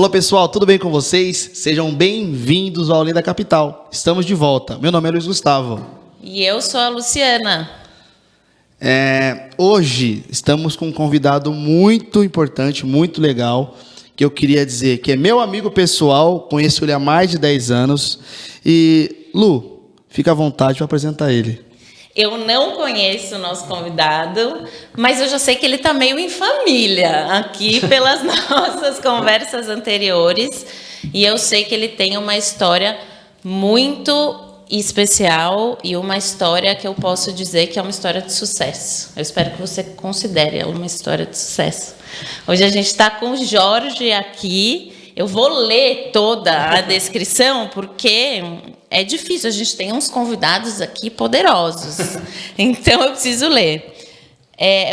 Olá pessoal, tudo bem com vocês? Sejam bem-vindos ao Além da Capital. Estamos de volta. Meu nome é Luiz Gustavo. E eu sou a Luciana. Hoje estamos com um convidado muito importante, muito legal, que eu queria dizer que é meu amigo pessoal, conheço ele há mais de 10 anos. E, Lu, fica à vontade para apresentar ele. Eu não conheço o nosso convidado, mas eu já sei que ele está meio em família aqui pelas nossas conversas anteriores. E eu sei que ele tem uma história muito especial e uma história que eu posso dizer que é uma história de sucesso. Eu espero que você considere ela uma história de sucesso. Hoje a gente está com o Jorge aqui. Eu vou ler toda a descrição, porque é difícil. A gente tem uns convidados aqui poderosos. Então, eu preciso ler.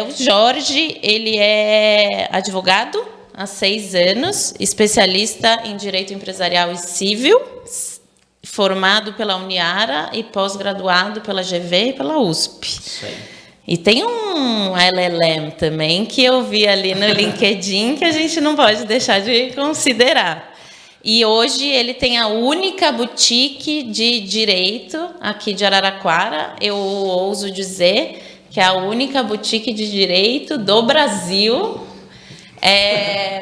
O Jorge, ele é advogado há 6 anos, especialista em Direito Empresarial e Civil, formado pela Uniara e pós-graduado pela GV e pela USP. Isso aí. E tem um LLM também, que eu vi ali no LinkedIn, que a gente não pode deixar de considerar. E hoje ele tem a única boutique de direito aqui de Araraquara. Eu ouso dizer que é a única boutique de direito do Brasil.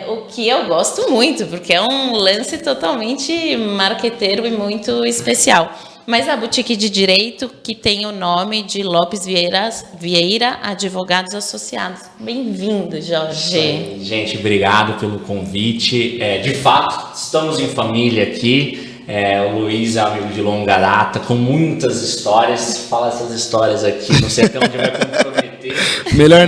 O que eu gosto muito, porque é um lance totalmente marqueteiro e muito especial. Mas a boutique de direito que tem o nome de Lopes Vieira Advogados Associados. Bem-vindo, Jorge. Gente, obrigado pelo convite. De fato, estamos em família aqui. O Luiz é amigo de longa data, com muitas histórias. Fala essas histórias aqui, não sei até onde vai comprometer. Melhor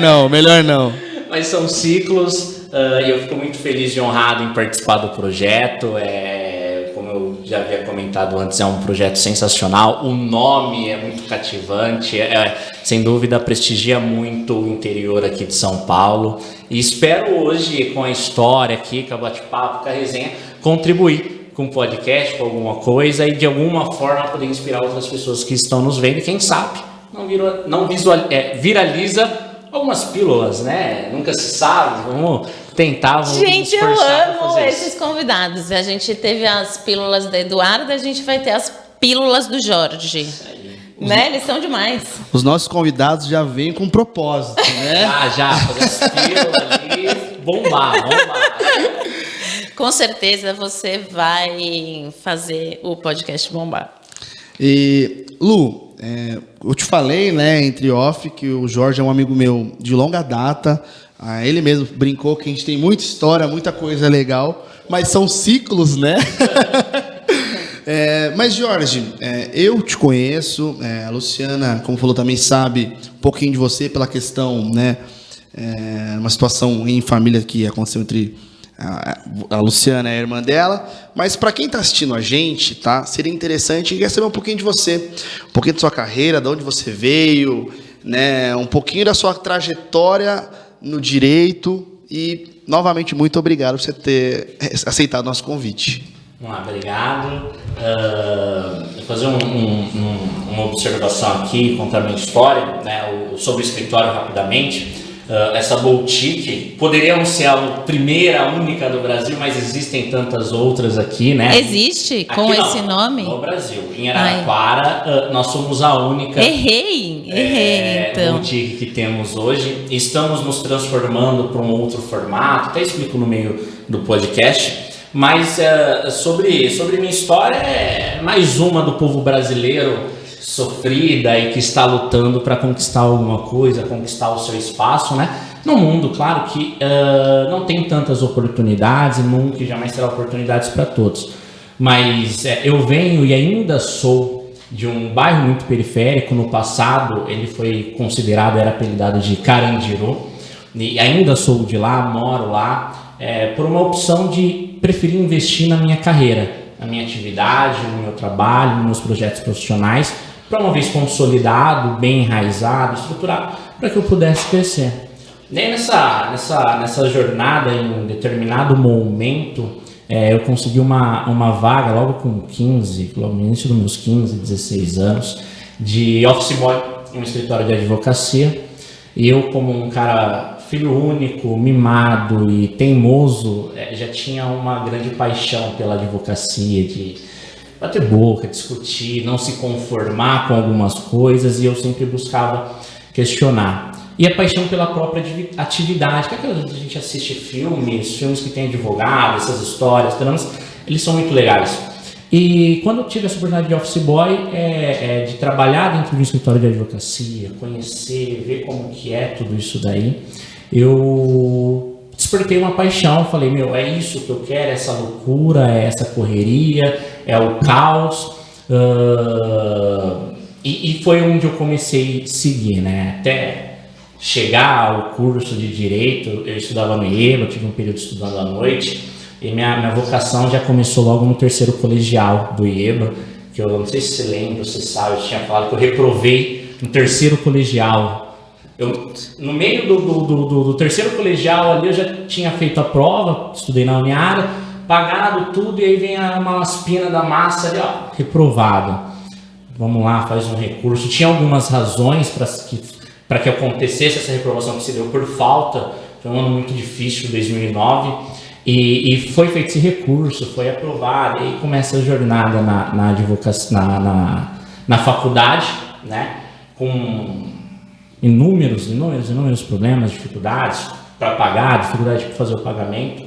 não. Mas são ciclos e eu fico muito feliz e honrado em participar do projeto. Como eu já havia comentado antes, é um projeto sensacional. O nome é muito cativante, sem dúvida prestigia muito o interior aqui de São Paulo. E espero hoje, com a história aqui, com a bate-papo, com a resenha, contribuir com o podcast, com alguma coisa e de alguma forma poder inspirar outras pessoas que estão nos vendo. E quem sabe não viraliza algumas pílulas, né? Nunca se sabe. Vamos tentar. Gente, eu amo esses convidados. A gente teve as pílulas da Eduarda, a gente vai ter as pílulas do Jorge. Isso aí. Né? Eles são demais. Os nossos convidados já vêm com propósito, né? Já, fazer as pílulas ali, bombar. Com certeza você vai fazer o podcast bombar. E, Lu, eu te falei, né, entre off, que o Jorge é um amigo meu de longa data. Ele mesmo brincou que a gente tem muita história, muita coisa legal, mas são ciclos, né? Mas, Jorge, eu te conheço, a Luciana, como falou, também sabe um pouquinho de você pela questão, né, uma situação em família que aconteceu entre a Luciana e a irmã dela. Mas para quem está assistindo a gente, tá, seria interessante e quer saber um pouquinho de você, um pouquinho da sua carreira, de onde você veio, né, um pouquinho da sua trajetória no direito. E, novamente, muito obrigado por você ter aceitado o nosso convite. Vamos lá, obrigado. Vou fazer uma observação aqui, contar a minha história, né, sobre o escritório rapidamente. Essa boutique poderia não ser a primeira, a única do Brasil, mas existem tantas outras aqui, né? Existe com esse nome? No Brasil. Em Araraquara, nós somos a única então. boutique que temos hoje. Estamos nos transformando para um outro formato, até explico no meio do podcast. Mas sobre minha história, é mais uma do povo brasileiro sofrida e que está lutando para conquistar alguma coisa, conquistar o seu espaço, né? No mundo, claro que não tem tantas oportunidades, nunca e jamais terá oportunidades para todos. Mas eu venho e ainda sou de um bairro muito periférico. No passado, ele foi considerado, era apelidado de Carandiru, e ainda sou de lá, moro lá, por uma opção de preferir investir na minha carreira, na minha atividade, no meu trabalho, nos meus projetos profissionais, para uma vez consolidado, bem enraizado, estruturado, para que eu pudesse crescer. E aí nessa jornada, em um determinado momento, eu consegui uma vaga logo com 15, logo no início dos meus 15, 16 anos, de office boy em um escritório de advocacia. E eu, como um cara filho único, mimado e teimoso, já tinha uma grande paixão pela advocacia, de bater boca, discutir, não se conformar com algumas coisas, e eu sempre buscava questionar. E a paixão pela própria atividade, que é quando a gente assiste filmes que tem advogado, essas histórias, dramas, eles são muito legais. E quando eu tive essa oportunidade de office boy, de trabalhar dentro de um escritório de advocacia, conhecer, ver como que é tudo isso daí, eu despertei uma paixão, falei, é isso que eu quero, essa loucura, essa correria, é o caos, e foi onde eu comecei a seguir, né, até chegar ao curso de Direito. Eu estudava no IEBA, tive um período estudando à noite, e minha vocação já começou logo no terceiro colegial do IEBA, que eu não sei se você lembra, você sabe, eu tinha falado que eu reprovei no terceiro colegial. No meio do terceiro colegial ali, eu já tinha feito a prova, estudei na Uniara, pagado tudo, e aí vem uma laspina da massa ali, ó, reprovado. Vamos lá, faz um recurso. Tinha algumas razões para que acontecesse essa reprovação, que se deu por falta. Foi um ano muito difícil, 2009, e foi feito esse recurso, foi aprovado, e aí começa a jornada na advocacia, na faculdade, né, com inúmeros problemas, dificuldades para pagar, dificuldade para fazer o pagamento,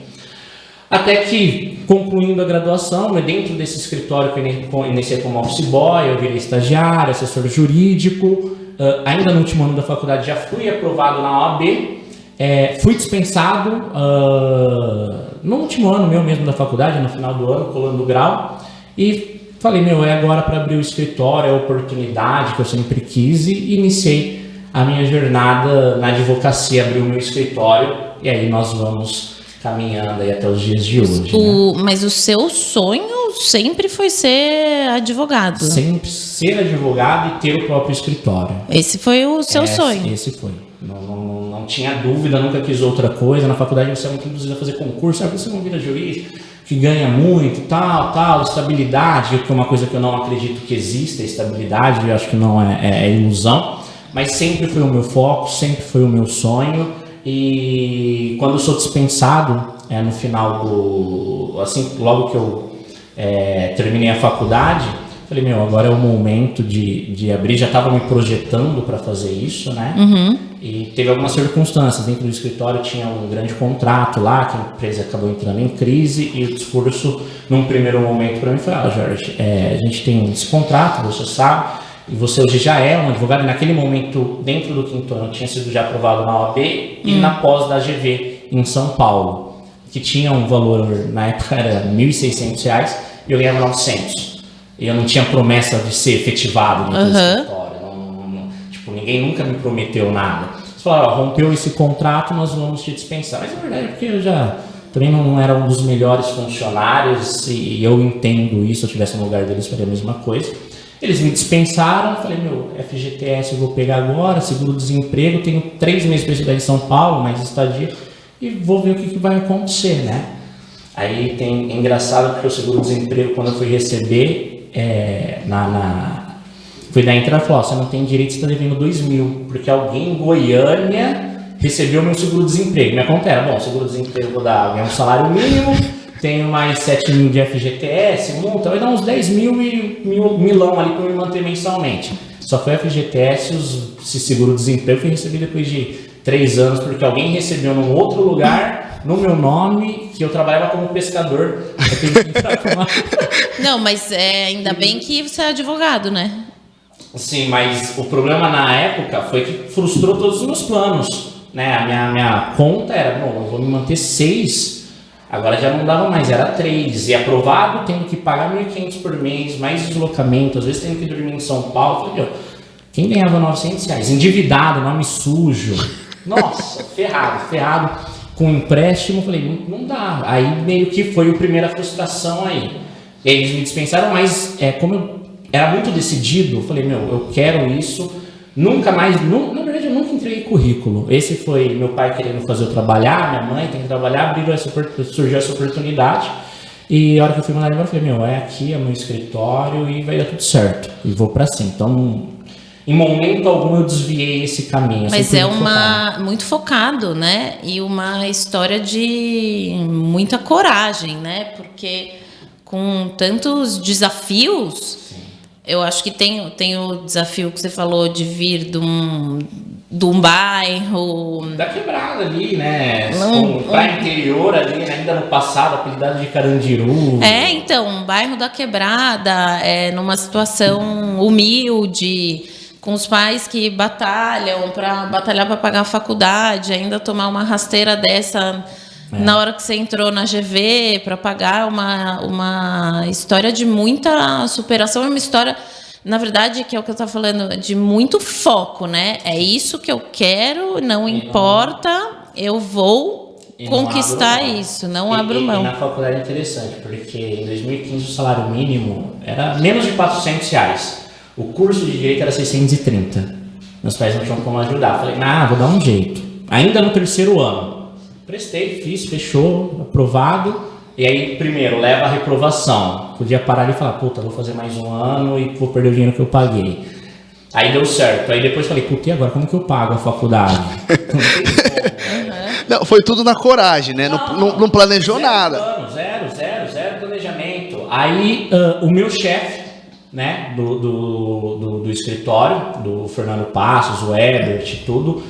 até que, concluindo a graduação, dentro desse escritório que eu iniciei como office boy, eu virei estagiário, assessor jurídico. Ainda no último ano da faculdade já fui aprovado na OAB, fui dispensado no último ano meu mesmo da faculdade, no final do ano, colando o grau, e falei, é agora para abrir o escritório, é a oportunidade que eu sempre quis, e iniciei a minha jornada na advocacia, abri o meu escritório, e aí nós vamos caminhando aí até os dias de hoje. Né? Mas o seu sonho sempre foi ser advogado? Sempre ser advogado e ter o próprio escritório. Esse foi o seu sonho? Esse foi. Não tinha dúvida, nunca quis outra coisa. Na faculdade você é muito induzido a fazer concurso, você não vira juiz, que ganha muito, tal, estabilidade, que é uma coisa que eu não acredito que exista, estabilidade, eu acho que não é ilusão, mas sempre foi o meu foco, sempre foi o meu sonho. E quando eu sou dispensado, no final logo que eu terminei a faculdade, falei, agora é o momento de abrir. Já estava me projetando para fazer isso, né? Uhum. E teve algumas circunstâncias. Dentro do escritório tinha um grande contrato lá, que a empresa acabou entrando em crise, e o discurso, num primeiro momento, para mim foi, Jorge, a gente tem esse contrato, você sabe, e você hoje já é um advogado. E naquele momento, dentro do quinto ano, tinha sido já aprovado na OAB e na pós da AGV, em São Paulo, que tinha um valor, na época era R$ 1.600, e eu ganhava 900. E eu não tinha promessa de ser efetivado no escritório. Ninguém nunca me prometeu nada. Eles falaram, rompeu esse contrato, nós vamos te dispensar. Mas na verdade é porque eu já também não era um dos melhores funcionários, e eu entendo isso. Se eu estivesse no lugar deles, faria a mesma coisa. Eles me dispensaram, falei, FGTS eu vou pegar agora, seguro-desemprego, tenho 3 meses para estudar em São Paulo, mais estadia, e vou ver o que vai acontecer, né? Aí é engraçado porque o seguro-desemprego, quando eu fui receber, fui dar entrada e falou, você não tem direito, você está devendo 2.000, porque alguém em Goiânia recebeu meu seguro-desemprego. Minha conta era, seguro-desemprego eu vou ganhar um salário mínimo, tenho mais 7.000 de FGTS, multa, vai dar uns 10.000 e milão ali para me manter mensalmente. Só foi FGTS, esse seguro-desemprego foi recebido depois de 3 anos, porque alguém recebeu num outro lugar, no meu nome, que eu trabalhava como pescador. Não, mas ainda bem que você é advogado, né? Sim, mas o problema na época foi que frustrou todos os meus planos, né? A minha conta era, eu vou me manter 6, agora já não dava mais, era 3, e aprovado, tendo que pagar 1.500 por mês, mais deslocamento, às vezes tendo que dormir em São Paulo. Falei, quem ganhava R$900? Endividado, nome sujo, nossa, ferrado, com empréstimo. Falei, não dá. Aí meio que foi a primeira frustração aí. Eles me dispensaram, mas como eu era muito decidido, eu falei, eu quero isso, nunca mais, na verdade eu nunca entreguei currículo. Esse foi meu pai querendo fazer eu trabalhar, minha mãe tem que trabalhar, surgiu essa oportunidade, e a hora que eu fui mandar embora, eu falei, aqui é meu escritório e vai dar tudo certo, e vou pra cima. Então, em momento algum eu desviei esse caminho. Mas é muito focado, né? E uma história de muita coragem, né? Porque com tantos desafios, eu acho que tem o desafio que você falou de vir de um bairro... Da quebrada ali, né? Pra interior ali, ainda no passado, apelidado de Carandiru. Então, um bairro da quebrada, numa situação humilde, com os pais que batalhar para pagar a faculdade, ainda tomar uma rasteira dessa na hora que você entrou na GV para pagar uma história de muita superação, é uma história, na verdade, que é o que eu estava falando, de muito foco, né? É isso que eu quero, não importa, eu vou conquistar isso, não abro mão. E na faculdade é interessante, porque em 2015 o salário mínimo era menos de R$400. O curso de Direito era 630. Meus pais não tinham como ajudar. Falei, vou dar um jeito. Ainda no terceiro ano. Prestei, fiz, fechou, aprovado. E aí, primeiro, leva a reprovação. Podia parar ali e falar, puta, vou fazer mais um ano e vou perder o dinheiro que eu paguei. Aí deu certo. Aí depois falei, puta, e agora como que eu pago a faculdade? Não tem como. Não, foi tudo na coragem, né? Não planejou nada. Zero planejamento. Aí, o meu chefe, né, do escritório, do Fernando Passos, o Ebert, tudo,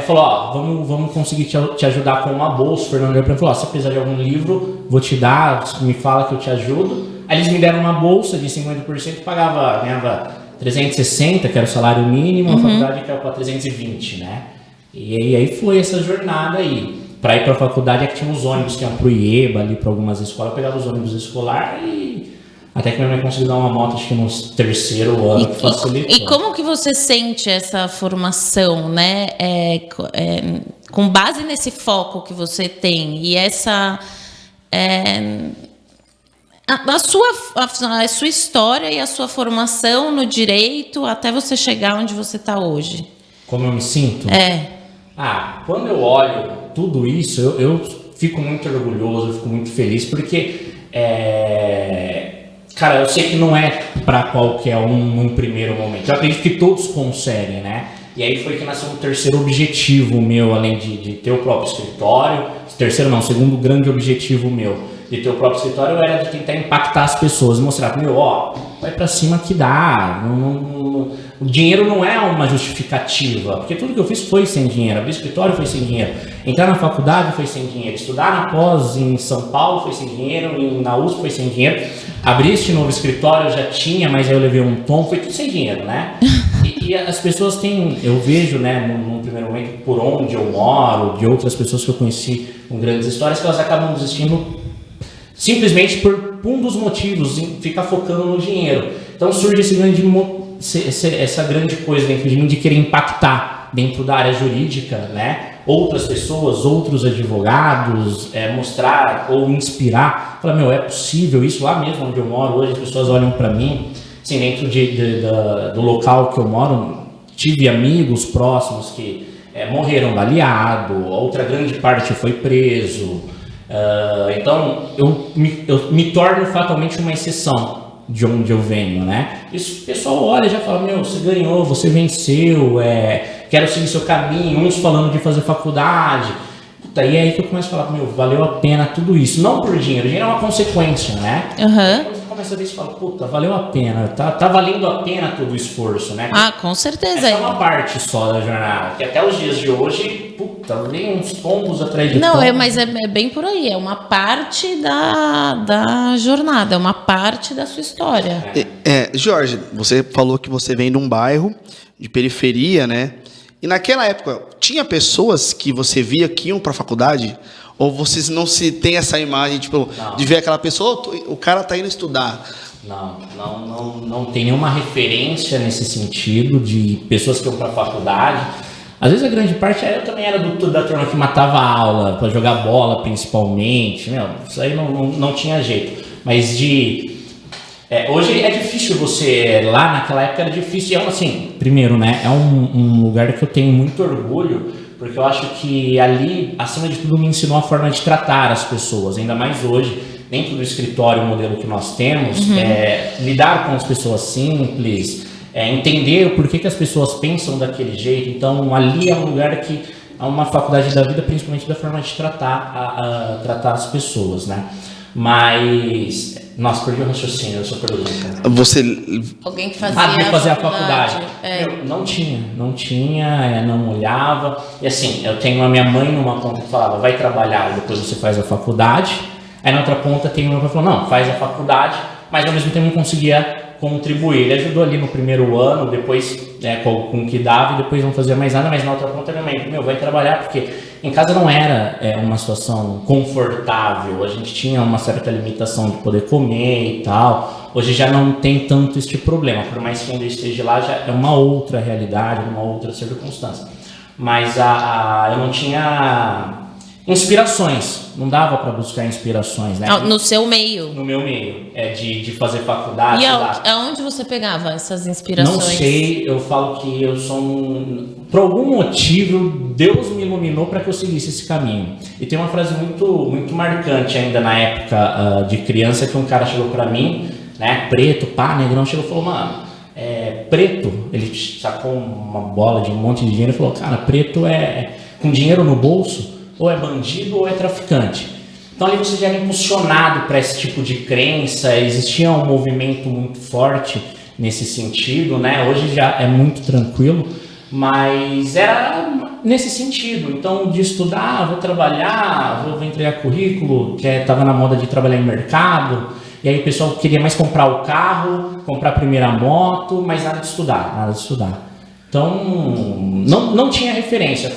falou, vamos conseguir te ajudar com uma bolsa. O Fernando Ebert falou, se precisar de algum livro, vou te dar, me fala que eu te ajudo. Aí eles me deram uma bolsa de 50%, ganhava 360, que era o salário mínimo, a faculdade caiu para 320, né? E aí foi essa jornada aí. Para ir para a faculdade, que tinha os ônibus que iam para o IEBA, ali para algumas escolas, eu pegava os ônibus escolares e até que minha mãe conseguiu dar uma moto, acho que no terceiro ano, que facilitou. E como que você sente essa formação, né? Com base nesse foco que você tem e essa... A sua história e a sua formação no direito até você chegar onde você está hoje. Como eu me sinto? Quando eu olho tudo isso, eu fico muito orgulhoso, eu fico muito feliz, porque, cara, eu sei que não é para qualquer um num primeiro momento. Eu acredito que todos conseguem, né? E aí foi que nasceu um terceiro objetivo meu, além de ter o próprio escritório. Segundo grande objetivo meu de ter o próprio escritório era de tentar impactar as pessoas, mostrar, vai pra cima que dá. O dinheiro não é uma justificativa, porque tudo que eu fiz foi sem dinheiro. Abrir escritório foi sem dinheiro, entrar na faculdade foi sem dinheiro, estudar na pós em São Paulo foi sem dinheiro, na USP foi sem dinheiro, abrir este novo escritório eu já tinha, mas aí eu levei um tom, foi tudo sem dinheiro, né? E as pessoas têm, eu vejo, né, num primeiro momento, por onde eu moro, de outras pessoas que eu conheci com grandes histórias, que elas acabam desistindo simplesmente por um dos motivos, em ficar focando no dinheiro. Então surge essa grande coisa dentro de mim de querer impactar dentro da área jurídica, né? Outras pessoas, outros advogados, mostrar ou inspirar. Falar, é possível isso lá mesmo onde eu moro hoje, as pessoas olham para mim, assim, dentro do local que eu moro, tive amigos próximos que morreram baleado, outra grande parte foi preso. Então eu me torno fatalmente uma exceção de onde eu venho, né? Isso o pessoal olha e já fala, você ganhou, você venceu, quero seguir seu caminho, uns falando de fazer faculdade. Puta, e é aí que eu começo a falar, valeu a pena tudo isso, não por dinheiro, dinheiro é uma consequência, né? Quando você começa a ver isso, fala, puta, valeu a pena, tá valendo a pena todo o esforço, né? Com certeza. Essa é uma parte só da jornada, que até os dias de hoje, puta, vem uns tombos atrás de tombos. Não, mas é bem por aí, é uma parte da jornada, é uma parte da sua história. Jorge, você falou que você vem de um bairro de periferia, né? E naquela época, tinha pessoas que você via que iam para a faculdade? Ou vocês não se tem essa imagem, tipo, de ver aquela pessoa, o cara tá indo estudar? Não tem nenhuma referência nesse sentido de pessoas que iam para a faculdade. Às vezes a grande parte, eu também era da turma que matava a aula, para jogar bola principalmente, isso aí não tinha jeito. Mas hoje é difícil lá naquela época era difícil, assim, primeiro, né, é um lugar que eu tenho muito orgulho, porque eu acho que ali, acima de tudo, me ensinou a forma de tratar as pessoas, ainda mais hoje, dentro do escritório, o modelo que nós temos, lidar com as pessoas simples, entender o porquê que as pessoas pensam daquele jeito. Então, ali é um lugar que é uma faculdade da vida, principalmente da forma de tratar as pessoas, né? Mas, nossa, perdi o raciocínio da sua pergunta. Alguém que fazia a faculdade. Não tinha, não olhava. E assim, eu tenho a minha mãe numa ponta que falava, vai trabalhar e depois você faz a faculdade. Aí na outra ponta tem uma que falou, não, faz a faculdade, mas ao mesmo tempo não conseguia contribuir. Ele ajudou ali no primeiro ano, depois com o que dava, e depois não fazia mais nada, mas na outra ponta minha mãe, vai trabalhar, porque em casa não era uma situação confortável, a gente tinha uma certa limitação de poder comer e tal. Hoje já não tem tanto este problema, por mais que ainda esteja lá, já é uma outra realidade, uma outra circunstância. Mas eu não tinha inspirações, não dava para buscar inspirações, né? No seu meio? No meu meio, de fazer faculdade. E aonde você pegava essas inspirações? Não sei, eu falo que eu sou por algum motivo, Deus me iluminou para que eu seguisse esse caminho. E tem uma frase muito, muito marcante ainda na época de criança, que um cara chegou para mim, né, preto, negrão, chegou e falou, mano, preto, ele sacou uma bola de um monte de dinheiro e falou, cara, preto é com dinheiro no bolso, ou é bandido ou é traficante. Então ali você já era impulsionado para esse tipo de crença, existia um movimento muito forte nesse sentido, né? Hoje já é muito tranquilo, mas era nesse sentido. Então de estudar, vou trabalhar, vou entregar currículo, que estava na moda de trabalhar em mercado, e aí o pessoal queria mais comprar o carro, comprar a primeira moto, mas nada de estudar. Então, não tinha referência,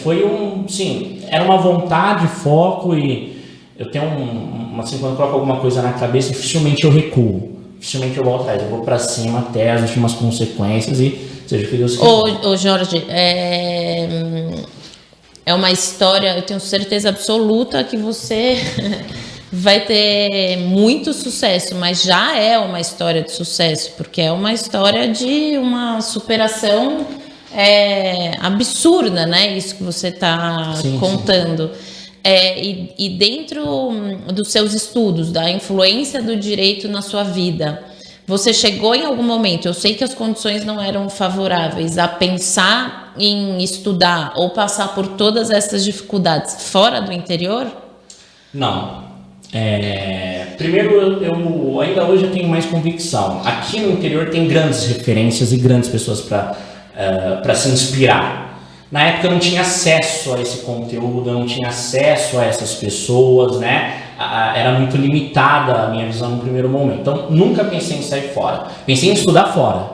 era uma vontade, foco, e eu tenho assim, quando eu coloco alguma coisa na cabeça, dificilmente eu recuo, dificilmente eu vou atrás, eu vou pra cima até as últimas consequências e seja o que Deus quiser. Ô Jorge, é uma história, eu tenho certeza absoluta que você vai ter muito sucesso, mas já é uma história de sucesso, porque é uma história de uma superação absurda, né? Isso que você está contando. E dentro dos seus estudos, da influência do direito na sua vida, você chegou em algum momento, eu sei que as condições não eram favoráveis, a pensar em estudar ou passar por todas essas dificuldades fora do interior? Não. Primeiro, eu ainda hoje eu tenho mais convicção. Aqui no interior tem grandes referências e grandes pessoas para se inspirar. Na época eu não tinha acesso a esse conteúdo, eu não tinha acesso a essas pessoas, né? Era muito limitada a minha visão no primeiro momento. Então, nunca pensei em sair fora. Pensei em estudar fora.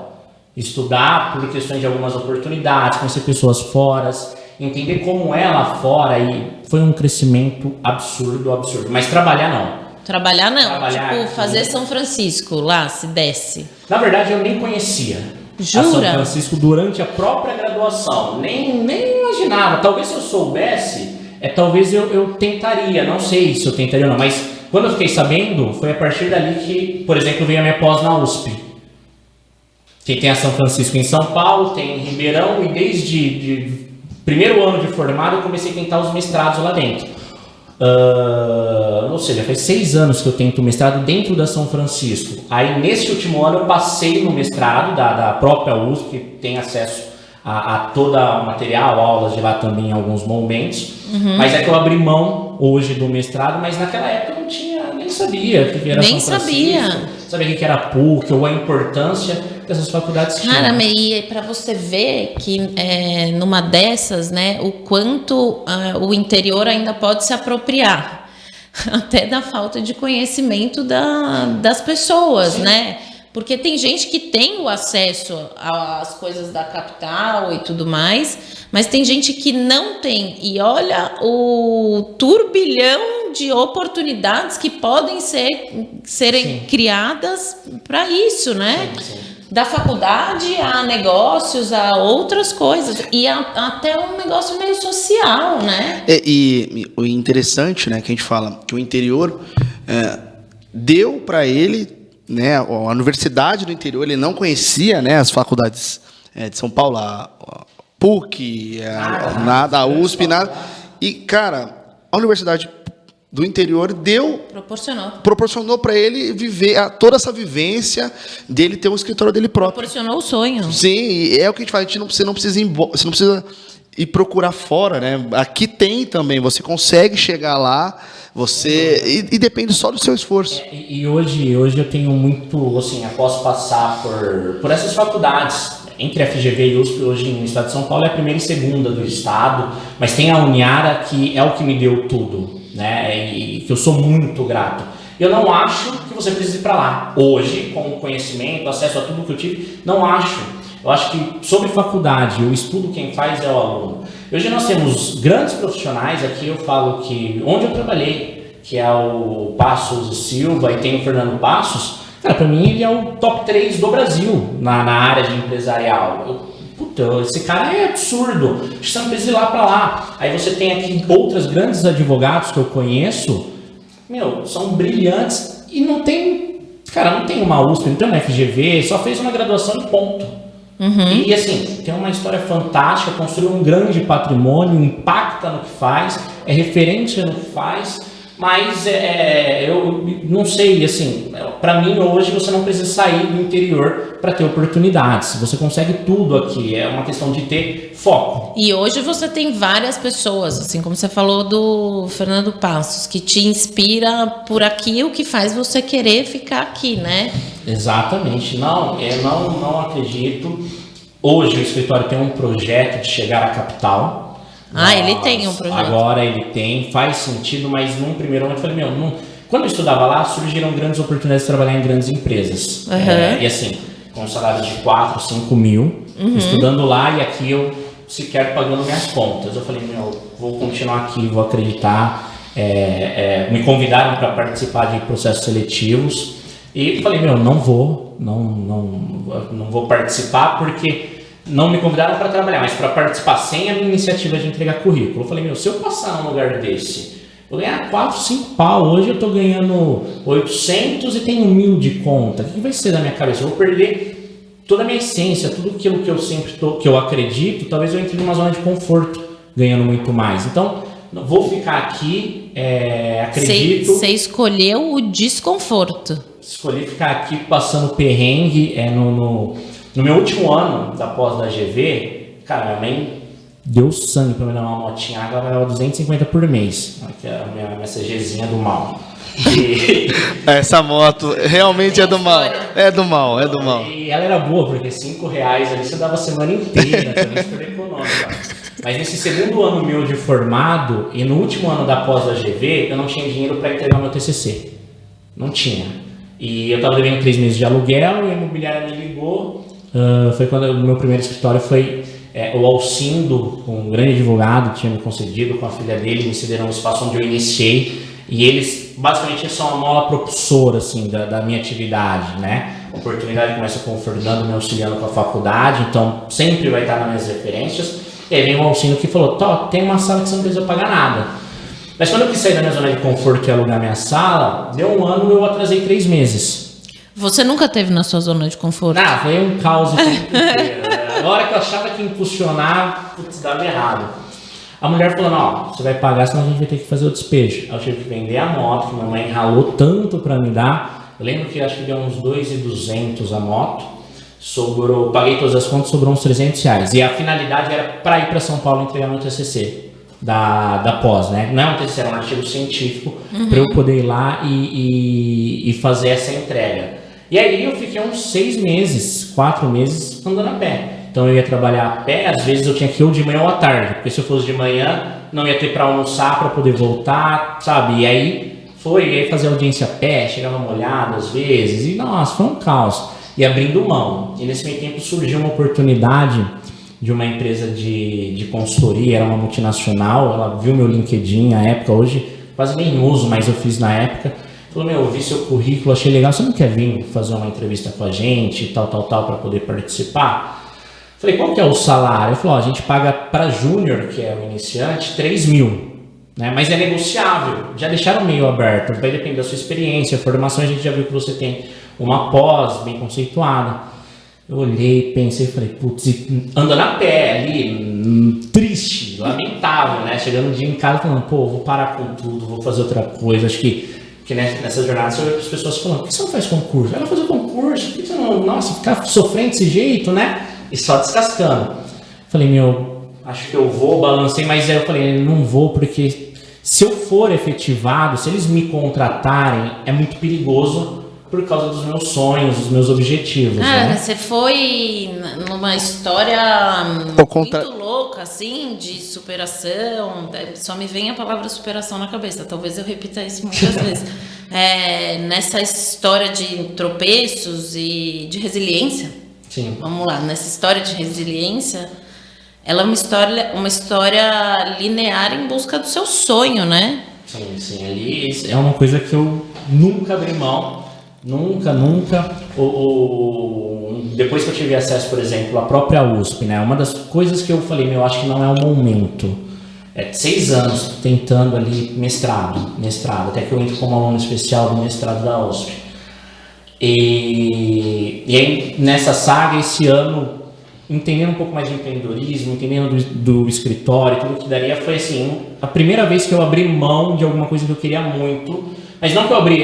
Estudar por questões de algumas oportunidades, conhecer pessoas fora, entender como é lá fora, e foi um crescimento absurdo. Mas trabalhar não. Trabalhar, fazer São Francisco lá, se desse. Na verdade, eu nem conhecia. Jura? A São Francisco durante a própria graduação, nem imaginava. Talvez se eu soubesse, talvez eu tentaria, não sei se eu tentaria ou não, mas quando eu fiquei sabendo, foi a partir dali que, por exemplo, veio a minha pós na USP. Que tem a São Francisco em São Paulo, tem em Ribeirão, e desde primeiro ano de formado eu comecei a tentar os mestrados lá dentro. Ou seja, faz 6 anos que eu tento o mestrado dentro da São Francisco. Aí nesse último ano eu passei no mestrado da própria USP, que tem acesso a todo o material, aulas de lá também em alguns momentos. Mas é que eu abri mão hoje do mestrado, mas naquela época eu não tinha, nem sabia o que era São Francisco. Sabia o que era PUC ou a importância que essas faculdades tinham. Cara, e para você ver que numa dessas, né, o quanto o interior ainda pode se apropriar até da falta de conhecimento das pessoas, né? Porque tem gente que tem o acesso às coisas da capital e tudo mais, mas tem gente que não tem. E olha o turbilhão de oportunidades que podem serem criadas para isso, né? Sim. Da faculdade a negócios, a outras coisas, e até um negócio meio social, né? E o interessante, né, que a gente fala que o interior deu para ele, né, a universidade do interior, ele não conhecia, né, as faculdades de São Paulo, a PUC, a USP, nada. E, cara, a universidade do interior proporcionou para ele viver toda essa vivência dele ter um escritório dele próprio. Proporcionou o sonho. Sim, e é o que a gente fala, você não precisa ir procurar fora, né? Aqui tem também, você consegue chegar lá, e depende só do seu esforço. E hoje eu tenho muito, assim, após passar por essas faculdades, entre a FGV e USP, hoje no estado de São Paulo é a primeira e segunda do estado, mas tem a Uniara, que é o que me deu tudo, né? E que eu sou muito grato. Eu não acho que você precise ir para lá. Hoje, com o conhecimento, acesso a tudo que eu tive, não acho. Eu acho que sobre faculdade, o estudo quem faz é o aluno. Hoje nós temos grandes profissionais, aqui eu falo que onde eu trabalhei, que é o Passos e Silva, e tem o Fernando Passos, cara, para mim ele é o top 3 do Brasil na área de empresarial. Esse cara é absurdo, você não precisa ir lá para lá. Aí você tem aqui outros grandes advogados que eu conheço, são brilhantes e não tem uma USP, não tem uma FGV, só fez uma graduação e ponto. Uhum. E assim, tem uma história fantástica, construiu um grande patrimônio, impacta no que faz, é referência no que faz, mas eu não sei, assim, para mim hoje você não precisa sair do interior para ter oportunidades, você consegue tudo aqui, é uma questão de ter foco. E hoje você tem várias pessoas, assim como você falou do Fernando Passos, que te inspira por aquilo que faz você querer ficar aqui, né? Exatamente, eu não acredito. Hoje o escritório tem um projeto de chegar à capital. Ele tem um projeto. Agora ele tem, faz sentido, mas num primeiro momento eu falei, quando eu estudava lá, surgiram grandes oportunidades de trabalhar em grandes empresas. Uhum. E assim, com salário de 4, 5 mil, estudando lá, e aqui eu sequer pagando minhas contas. Eu falei, vou continuar aqui, vou acreditar. Me convidaram para participar de processos seletivos. E falei, não vou participar porque não me convidaram para trabalhar, mas para participar sem a minha iniciativa de entregar currículo. Eu falei, se eu passar num lugar desse, vou ganhar 4, 5 pau, hoje eu estou ganhando 800 e tenho 1.000 de conta. O que vai ser da minha cabeça? Eu vou perder toda a minha essência, tudo aquilo que eu sempre que eu acredito, talvez eu entre numa zona de conforto, ganhando muito mais. Então, vou ficar aqui, acredito... Você escolheu o desconforto. Escolhi ficar aqui passando perrengue no meu último ano da pós da GV. Cara, minha mãe deu sangue pra me dar uma motinha, ela pagava 250 por mês, que é a minha CGzinha do mal. Essa moto realmente é do mal. É do mal. E ela era boa, porque R$5 ali você dava a semana inteira, também super econômica. Mas nesse segundo ano meu de formado e no último ano da pós da GV, eu não tinha dinheiro para entregar meu TCC. Não tinha. E eu estava devendo 3 meses de aluguel e a imobiliária me ligou. Foi quando o meu primeiro escritório foi o Alcindo, um grande advogado, tinha me concedido com a filha dele, me cederam um espaço onde eu iniciei. E eles, basicamente, são a mola propulsora, assim, da minha atividade, né? A oportunidade começa com o Fernando me auxiliando com a faculdade, então sempre vai estar nas minhas referências. E aí vem o Alcindo que falou, tem uma sala que você não precisa pagar nada. Mas quando eu quis sair da minha zona de conforto e alugar minha sala, deu 1 ano e eu atrasei 3 meses. Você nunca teve na sua zona de conforto? Foi um caos o tempo inteiro. A hora que eu achava que impulsionar, dava errado. A mulher falou, você vai pagar, senão a gente vai ter que fazer o despejo. Eu tive que vender a moto, que minha mãe ralou tanto para me dar. Eu lembro que acho que deu uns 2.200 a moto. Paguei todas as contas, sobrou uns R$300. E a finalidade era para ir para São Paulo entregar meu TCC da pós, né? Não é um TCC, era um artigo científico, para eu poder ir lá e fazer essa entrega. E aí eu fiquei uns 6 meses, 4 meses andando a pé. Então eu ia trabalhar a pé, às vezes eu tinha que ir ou de manhã ou à tarde, porque se eu fosse de manhã, não ia ter para almoçar, para poder voltar, sabe? E aí fazer audiência a pé, chegava molhado às vezes, e nossa, foi um caos. E abrindo mão. E nesse meio tempo surgiu uma oportunidade de uma empresa de consultoria, era uma multinacional, ela viu meu LinkedIn na época, hoje quase nem uso, mas eu fiz na época. Falou, eu vi seu currículo, achei legal, você não quer vir fazer uma entrevista com a gente, tal, para poder participar? Falei, qual que é o salário? Ele falou, a gente paga para júnior, que é o iniciante, 3.000, né? Mas é negociável, já deixaram meio aberto, vai depender da sua experiência, formação, a gente já viu que você tem uma pós bem conceituada. Eu olhei, pensei, falei, andando a pé ali, triste, lamentável, né? Chegando um dia em casa falando, pô, vou parar com tudo, vou fazer outra coisa. Acho que nessa jornada você vê as pessoas falando, por que você não faz concurso? Vai lá fazer concurso, por que você não, nossa, ficar sofrendo desse jeito, né? E só descascando. Falei, acho que eu vou, balancei, mas aí eu falei, não vou, porque se eu for efetivado, se eles me contratarem, é muito perigoso por causa dos meus sonhos, dos meus objetivos. Cara, né? você foi numa história muito louca, assim, de superação. Só me vem a palavra superação na cabeça. Talvez eu repita isso muitas vezes. Nessa história de tropeços e de resiliência. Sim. Vamos lá, nessa história de resiliência, ela é uma história linear em busca do seu sonho, né? Sim, ali é uma coisa que eu nunca abri mão. Nunca. Depois que eu tive acesso, por exemplo, à própria USP, né? Uma das coisas que eu falei, acho que não é o momento. 6 anos tentando ali mestrado, até que eu entro como aluno especial do mestrado da USP. E aí, nessa saga, esse ano, entendendo um pouco mais de empreendedorismo, entendendo do escritório, tudo que daria, foi assim, a primeira vez que eu abri mão de alguma coisa que eu queria muito, mas não que eu abri,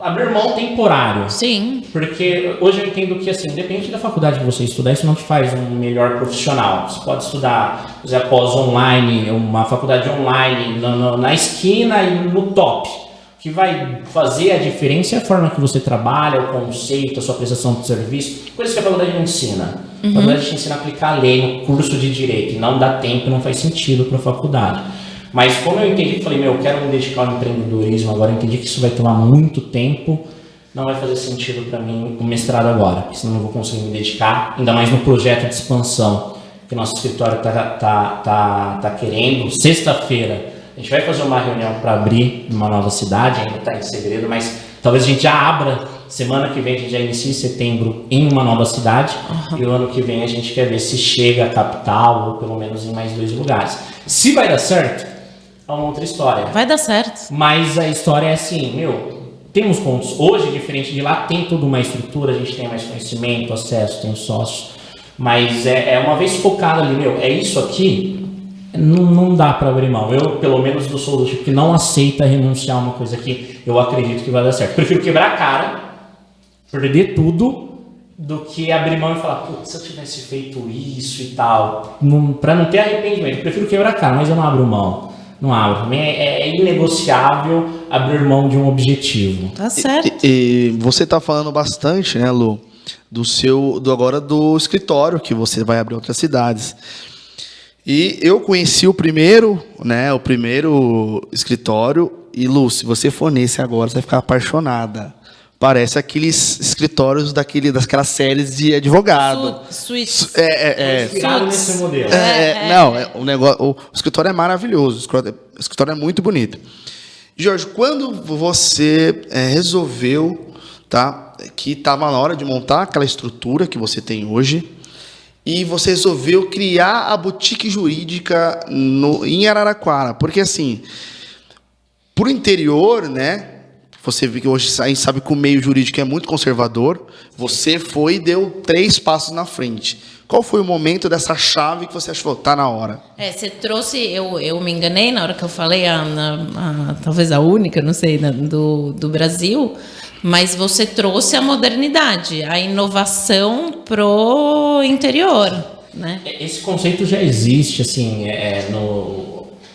abrir mão temporário. Sim. Porque hoje eu entendo que, assim, independente da faculdade que você estudar, isso não te faz um melhor profissional. Você pode estudar, fazer após online, uma faculdade online, na esquina e no top. O que vai fazer a diferença é a forma que você trabalha, o conceito, a sua prestação de serviço, coisas que a faculdade não ensina. A faculdade te ensina a aplicar a lei no curso de direito, e não dá tempo, não faz sentido para a faculdade. Mas como eu entendi, eu falei, eu quero me dedicar ao empreendedorismo agora, eu entendi que isso vai tomar muito tempo, não vai fazer sentido para mim o mestrado agora, porque senão eu não vou conseguir me dedicar, ainda mais no projeto de expansão que o nosso escritório tá querendo. Sexta-feira a gente vai fazer uma reunião para abrir numa nova cidade, ainda está em segredo, mas talvez a gente já abra, semana que vem a gente já inicie em setembro em uma nova cidade, e o ano que vem a gente quer ver se chega à capital, ou pelo menos em mais 2 lugares. Se vai dar certo, é uma outra história. Vai dar certo. Mas a história é assim, temos pontos. Hoje, diferente de lá, tem toda uma estrutura, a gente tem mais conhecimento, acesso, tem sócios. Mas uma vez focado ali, é isso aqui, não dá para abrir mão. Eu, pelo menos, sou do tipo que não aceita renunciar a uma coisa que eu acredito que vai dar certo. Prefiro quebrar a cara, perder tudo, do que abrir mão e falar, putz, se eu tivesse feito isso e tal, para não ter arrependimento. Eu prefiro quebrar a cara, mas eu não abro mão. Não abro. Também é inegociável abrir mão de um objetivo. Tá certo. E você tá falando bastante, né, Lu, agora do escritório, que você vai abrir em outras cidades. E eu conheci o primeiro escritório, e Lu, se você for nesse agora, você vai ficar apaixonada. Parece aqueles escritórios daquelas séries de advogado. Suítes. Inspirado nesse modelo. O escritório é maravilhoso. O escritório é muito bonito. Jorge, quando você resolveu, tá, que estava na hora de montar aquela estrutura que você tem hoje, e você resolveu criar a boutique jurídica em Araraquara, porque assim, pro interior, né? Você vê que hoje a gente sabe que o meio jurídico é muito conservador. Você foi e deu 3 passos na frente. Qual foi o momento dessa chave que você achou? Tá na hora. Você trouxe... Eu me enganei na hora que eu falei, talvez a única, não sei, do Brasil, mas você trouxe a modernidade, a inovação pro interior, né? Esse conceito já existe, assim,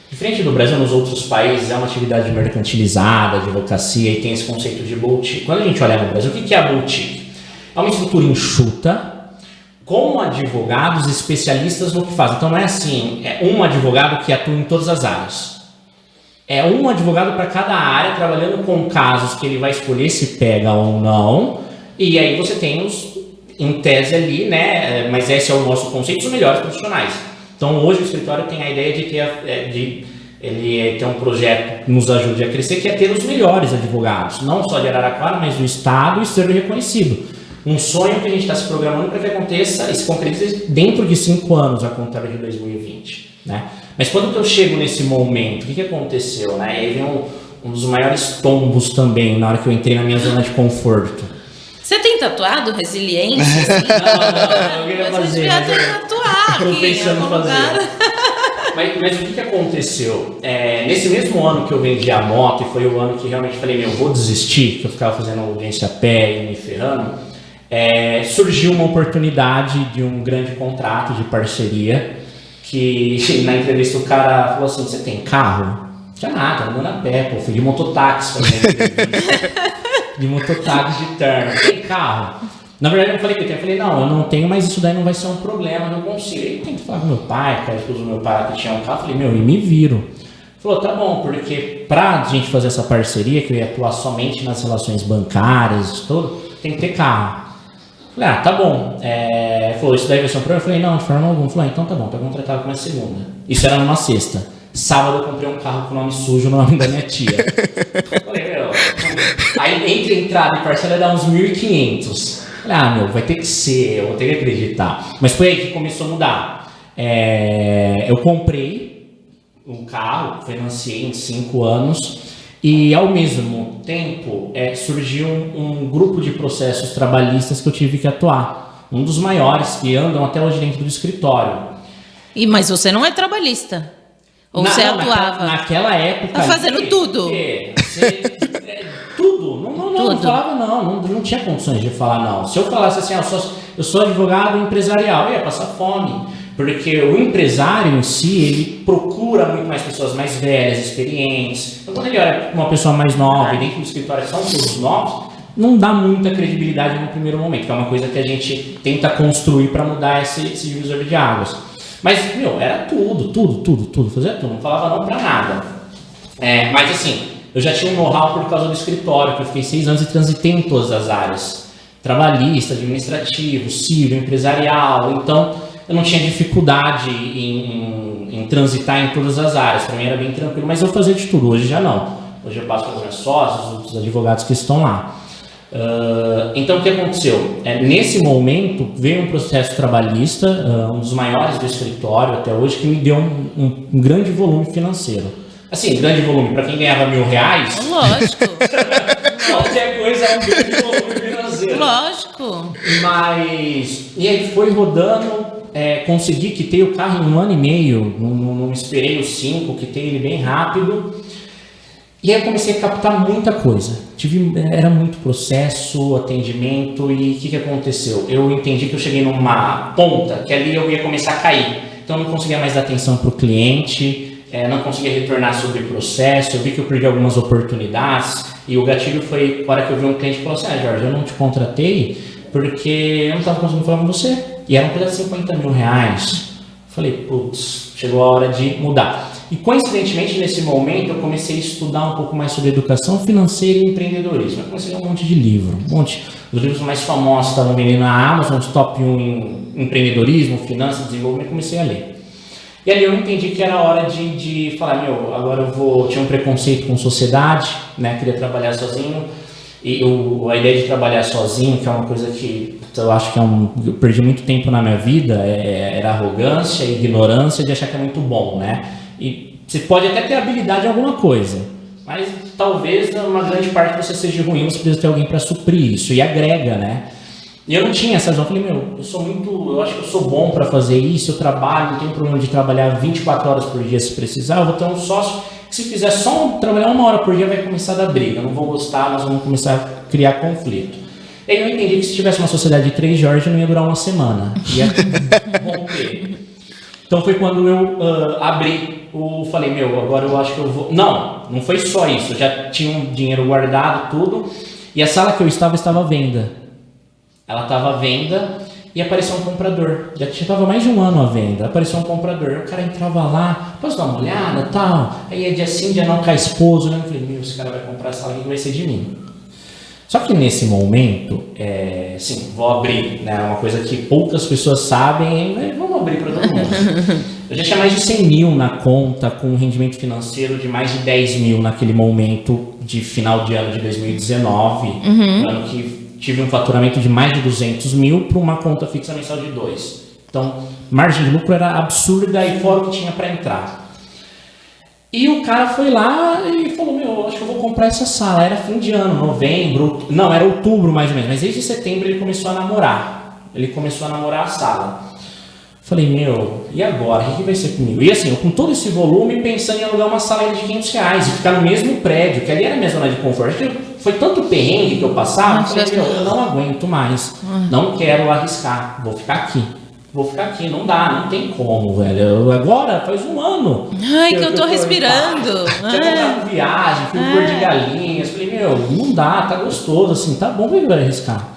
diferente do Brasil, nos outros países, é uma atividade mercantilizada, de advocacia, e tem esse conceito de boutique. Quando a gente olha no Brasil, o que é a boutique? É uma estrutura enxuta, com advogados especialistas no que fazem. Então não é assim, é um advogado que atua em todas as áreas. É um advogado para cada área, trabalhando com casos que ele vai escolher se pega ou não, e aí você tem em tese ali, né, mas esse é o nosso conceito, os melhores profissionais. Então, hoje o escritório tem a ideia de ter um projeto que nos ajude a crescer, que é ter os melhores advogados, não só de Araraquara, mas do estado, e ser reconhecido. Um sonho que a gente está se programando para que aconteça, se concretize dentro de 5 anos, a conta de 2020. Né? Mas quando eu chego nesse momento, o que aconteceu? Né? Aí vem um dos maiores tombos também, na hora que eu entrei na minha zona de conforto. Você tem tatuado resiliência? Assim? Não, eu queria fazer. Você devia ter tatuado Estou aqui, pensando em fazer. Mas o que aconteceu? Nesse mesmo ano que eu vendi a moto, e foi o ano que realmente falei, vou desistir, que eu ficava fazendo audiência a pé e me ferrando, surgiu uma oportunidade de um grande contrato de parceria, que na entrevista o cara falou assim, você tem carro? Não tinha nada, andando a pé, pô, fui de mototáxi de mototáxi de terno, tem carro? Na verdade, eu falei que eu falei, não, eu não tenho, mas isso daí não vai ser um problema, eu não consigo. Aí tem que falar com meu pai, que a esposa do meu pai que tinha um carro, eu falei, e me viro. Ele falou, tá bom, porque pra gente fazer essa parceria, que eu ia atuar somente nas relações bancárias, tudo, tem que ter carro. Eu falei, tá bom. Ele falou, isso daí vai ser um problema? Eu falei, não, de forma alguma. Ele falou, então tá bom, pega um tratado com uma segunda. Isso era numa sexta. Sábado eu comprei um carro com o nome sujo no nome da minha tia. Eu falei, aí entre entrada e parcela dá uns 1.500. Vai ter que ser, eu vou ter que acreditar. Mas foi aí que começou a mudar. Eu comprei um carro, financiei em 5 anos e ao mesmo tempo surgiu um grupo de processos trabalhistas que eu tive que atuar. Um dos maiores que andam até hoje dentro do escritório. Mas você não é trabalhista? Ou você atuava? Naquela época... Tá fazendo tudo? Tudo. Não falava não tinha condições de falar não. Se eu falasse assim, eu sou advogado empresarial, eu ia passar fome. Porque o empresário em si, ele procura muito mais pessoas mais velhas, experientes. Então quando ele olha uma pessoa mais nova e dentro do escritório são todos novos, não dá muita credibilidade no primeiro momento, que é uma coisa que a gente tenta construir para mudar esse divisor de águas. Mas, era tudo, fazia tudo, não falava não para nada. Mas assim, eu já tinha um know-how por causa do escritório, que eu fiquei 6 anos e transitei em todas as áreas. Trabalhista, administrativo, civil, empresarial. Então, eu não tinha dificuldade em transitar em todas as áreas. Para mim era bem tranquilo, mas eu fazia de tudo. Hoje já não. Hoje eu passo para os meus sócios, os advogados que estão lá. Então, o que aconteceu? Nesse momento, veio um processo trabalhista, um dos maiores do escritório até hoje, que me deu um grande volume financeiro. Assim, grande volume, para quem ganhava R$1.000. Lógico. Qualquer coisa é um grande volume financeiro. Lógico. E aí foi rodando, consegui quitar o carro em 1 ano e meio, não esperei os 5, quitei ele bem rápido. E aí eu comecei a captar muita coisa. Era muito processo, atendimento, e o que aconteceu? Eu entendi que eu cheguei numa ponta, que ali eu ia começar a cair. Então eu não conseguia mais dar atenção para o cliente, não conseguia retornar sobre o processo, eu vi que eu perdi algumas oportunidades, e o gatilho foi a hora que eu vi um cliente que falou assim, Jorge, eu não te contratei porque eu não estava conseguindo falar com você. E era um pedaço de R$50.000. Falei, putz, chegou a hora de mudar. E coincidentemente, nesse momento, eu comecei a estudar um pouco mais sobre educação financeira e empreendedorismo. Eu comecei a ler um monte de livro, Os livros mais famosos estavam vendendo na Amazon, os top 1 em empreendedorismo, finanças, desenvolvimento, comecei a ler. E ali eu entendi que era hora de falar, agora tinha um preconceito com sociedade, queria trabalhar sozinho. E a ideia de trabalhar sozinho, que é uma coisa que eu acho que eu perdi muito tempo na minha vida, era arrogância, ignorância de achar que é muito bom, E você pode até ter habilidade em alguma coisa, mas talvez uma grande parte você seja ruim, você precisa ter alguém para suprir isso, e agrega, E eu não tinha essa visão, eu falei, eu acho que eu sou bom para fazer isso, eu trabalho, não tenho problema de trabalhar 24 horas por dia se precisar, eu vou ter um sócio que se fizer só trabalhar 1 hora por dia vai começar a dar briga, eu não vou gostar, nós vamos começar a criar conflito. E aí eu entendi que se tivesse uma sociedade de 3 Jorge não ia durar 1 semana, ia romper. Então foi quando eu falei, agora eu acho que eu vou... Não foi só isso, eu já tinha um dinheiro guardado, tudo, e a sala que eu estava à venda. Ela estava à venda e apareceu um comprador. Já estava mais de 1 ano à venda, apareceu um comprador. O cara entrava lá, posso dar uma olhada e tal? Aí é dia sim, dia não, com a esposa. Eu falei, esse cara vai comprar a sala aqui, vai ser de mim. Só que nesse momento, vou abrir, uma coisa que poucas pessoas sabem, vamos abrir para todo mundo. Eu já tinha mais de 100 mil na conta, com um rendimento financeiro de mais de 10 mil naquele momento de final de ano de 2019, ano que tive um faturamento de mais de 200 mil para uma conta fixa mensal de 2. Então, margem de lucro era absurda e fora o que tinha para entrar. E o cara foi lá e falou, acho que eu vou comprar essa sala. Era fim de ano, era outubro mais ou menos, mas desde setembro ele começou a namorar. Ele começou a namorar a sala. Falei, meu, e agora? O que vai ser comigo? E assim, eu com todo esse volume, pensando em alugar uma sala de R$500 e ficar no mesmo prédio, que ali era a minha zona de conforto. Foi tanto perrengue que eu passava, falei, meu, eu não aguento mais. Não quero arriscar, vou ficar aqui. Não dá, não tem como, velho. Agora faz um ano. Ai, que eu tô respirando. Tinha comprado viagem, fui no Porto de Galinhas. Falei, meu, não dá, tá gostoso, assim, tá bom, eu vou arriscar.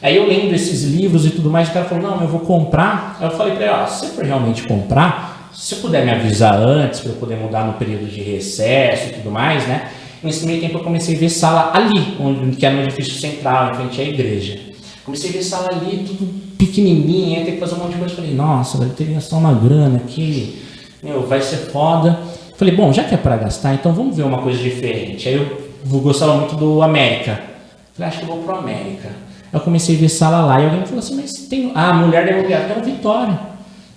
Aí eu lendo esses livros e tudo mais, o cara falou, não, eu vou comprar. Aí eu falei pra ele, ó, se você for realmente comprar, se você puder me avisar antes, pra eu poder mudar no período de recesso e tudo mais, né? Nesse meio tempo eu comecei a ver sala ali, que era no edifício central, em frente à igreja. Comecei a ver sala ali, tudo pequenininha, tem que fazer um monte de coisa. Falei, nossa, vai ter que gastar uma grana aqui, meu, vai ser foda. Falei, bom, já que é pra gastar, então vamos ver uma coisa diferente. Aí eu gostava muito do América. Falei, acho que eu vou pro América. Aí eu comecei a ver sala lá e alguém me falou assim, mas tem... Ah, a mulher da imobiliária tem um Vitória.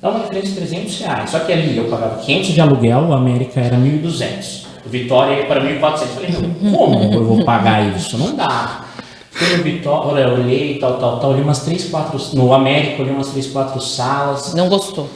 Dá uma diferença de R$300. Só que ali eu pagava 500 de aluguel, o América era 1.200. O Vitória ia para 1.400. Falei, como eu vou pagar isso? Não dá. Fui no Vitória, olhei, tal, olhei umas 3, 4... No América, olhei umas 3, 4 salas. Não gostou?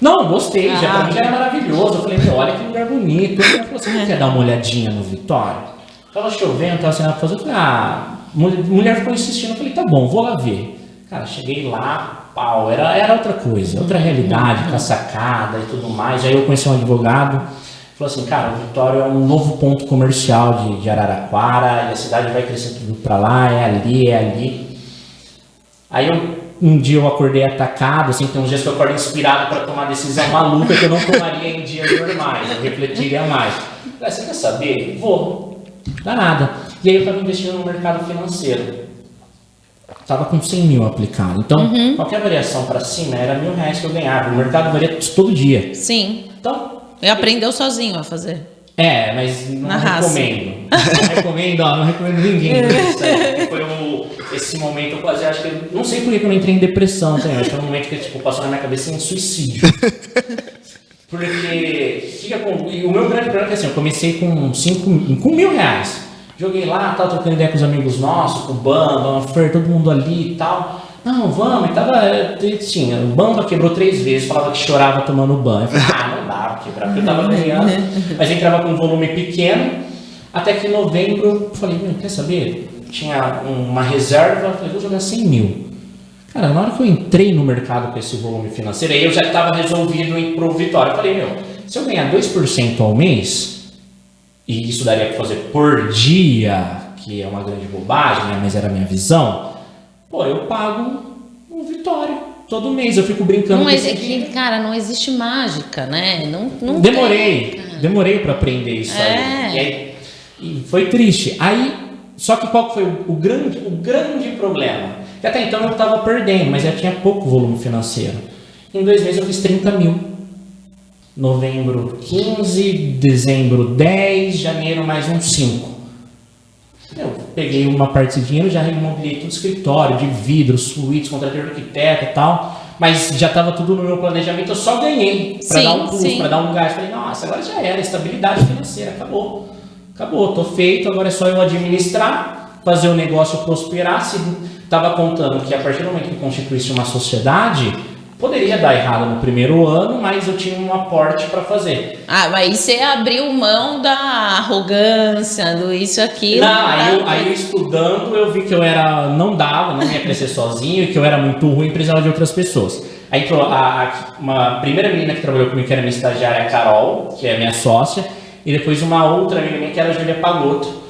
Não, gostei. Já, pra mim já era maravilhoso. Eu falei, meu, olha que lugar bonito. Ela falou, você não quer dar uma olhadinha no Vitória? Tava chovendo, tava sem nada pra fazer. Eu falei, mulher ficou insistindo. Eu falei, tá bom, vou lá ver. Cara, cheguei lá, pau, era outra coisa, outra realidade, com a sacada e tudo mais. Aí eu conheci um advogado, falou assim, cara, o Vitória é um novo ponto comercial de Araraquara, e a cidade vai crescer tudo pra lá, é ali. Aí um dia eu acordei atacado, assim, tem uns dias que eu acordo inspirado para tomar decisão maluca que eu não tomaria em dias normais, eu refletiria mais. Falei, você quer saber? Vou. Dá nada. E aí eu estava investindo no mercado financeiro. Estava com 100 mil aplicado. Então, qualquer variação para cima era R$1.000 que eu ganhava. O mercado varia todo dia. Sim. Então, ele aprendeu sozinho a fazer. Mas não Na recomendo. Não recomendo ninguém. Foi esse momento, eu quase acho que... Não sei por que eu não entrei em depressão também. Acho que é um momento que passou na minha cabeça em suicídio. Porque o meu grande problema é que assim, eu comecei com R$1.000. Joguei lá, trocando ideia com os amigos nossos, com o Bamba, a Fer, todo mundo ali e tal. Não, vamos, tinha. O Bamba quebrou 3 vezes, falava que chorava tomando banho. Eu falei, não dá pra quebrar, porque eu tava ganhando. Mas entrava com um volume pequeno, até que em novembro eu falei, quer saber? Tinha uma reserva, eu falei, vou jogar 100 mil. Cara, na hora que eu entrei no mercado com esse volume financeiro, aí eu já estava resolvido em ir pro Vitória. Eu falei, se eu ganhar 2% ao mês, e isso daria para fazer por dia, que é uma grande bobagem, né? Mas era a minha visão, eu pago um Vitória todo mês, eu fico brincando com esse dinheiro. Cara, não existe mágica, né? Não demorei para aprender isso aí. E foi triste. Aí, só que qual foi o grande problema? Que até então eu estava perdendo, mas eu tinha pouco volume financeiro. Em 2 meses eu fiz 30 mil. Novembro 15, dezembro 10, janeiro mais uns 5. Eu peguei uma parte de dinheiro, já remobilei todo o escritório, de vidro, suítes, contratei arquiteto e tal, mas já estava tudo no meu planejamento, eu só ganhei para dar um pulo, para dar um gás. Falei, nossa, agora já era, estabilidade financeira, acabou, tô feito, agora é só eu administrar, fazer o negócio prosperar. Se estava contando que a partir do momento que constituísse uma sociedade, poderia dar errado no primeiro ano, mas eu tinha um aporte para fazer. Mas você abriu mão da arrogância, do isso, aquilo. Não, aí eu estudando, eu vi que eu não ia crescer sozinho e que eu era muito ruim e precisava de outras pessoas. Aí entrou uma primeira menina que trabalhou comigo, que era minha estagiária, a Carol, que é minha sócia, e depois uma outra amiga minha, que era a Júlia Pagotto,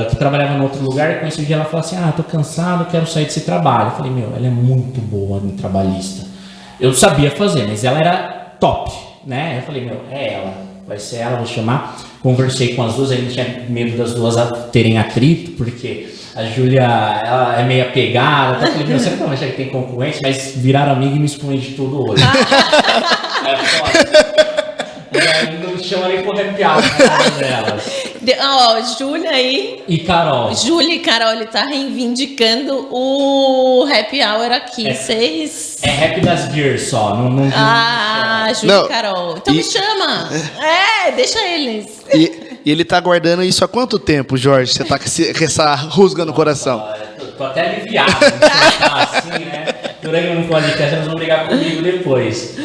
que trabalhava em outro lugar, e conheci ela e falou assim, tô cansado, quero sair desse trabalho. Eu falei, ela é muito boa em trabalhista. Eu sabia fazer, mas ela era top, né? Eu falei, vai ser ela, vou chamar. Conversei com as duas, ainda tinha medo das duas terem atrito, porque a Júlia, ela é meio apegada. Eu falei, você não vai achar que tem concorrência, mas viraram amiga e me excluem de tudo hoje. Não chama nem por happy hour delas. Júlia aí. E Carol. Júlia e Carol, ele tá reivindicando o happy hour aqui. Vocês. É rap das gears só. Júlia e Carol. Então me chama. Deixa eles. E ele tá guardando isso há quanto tempo, Jorge? Você tá com essa rusga no coração? tô até aliviado de falar assim, né? Durante um podcast eles vão brigar comigo depois.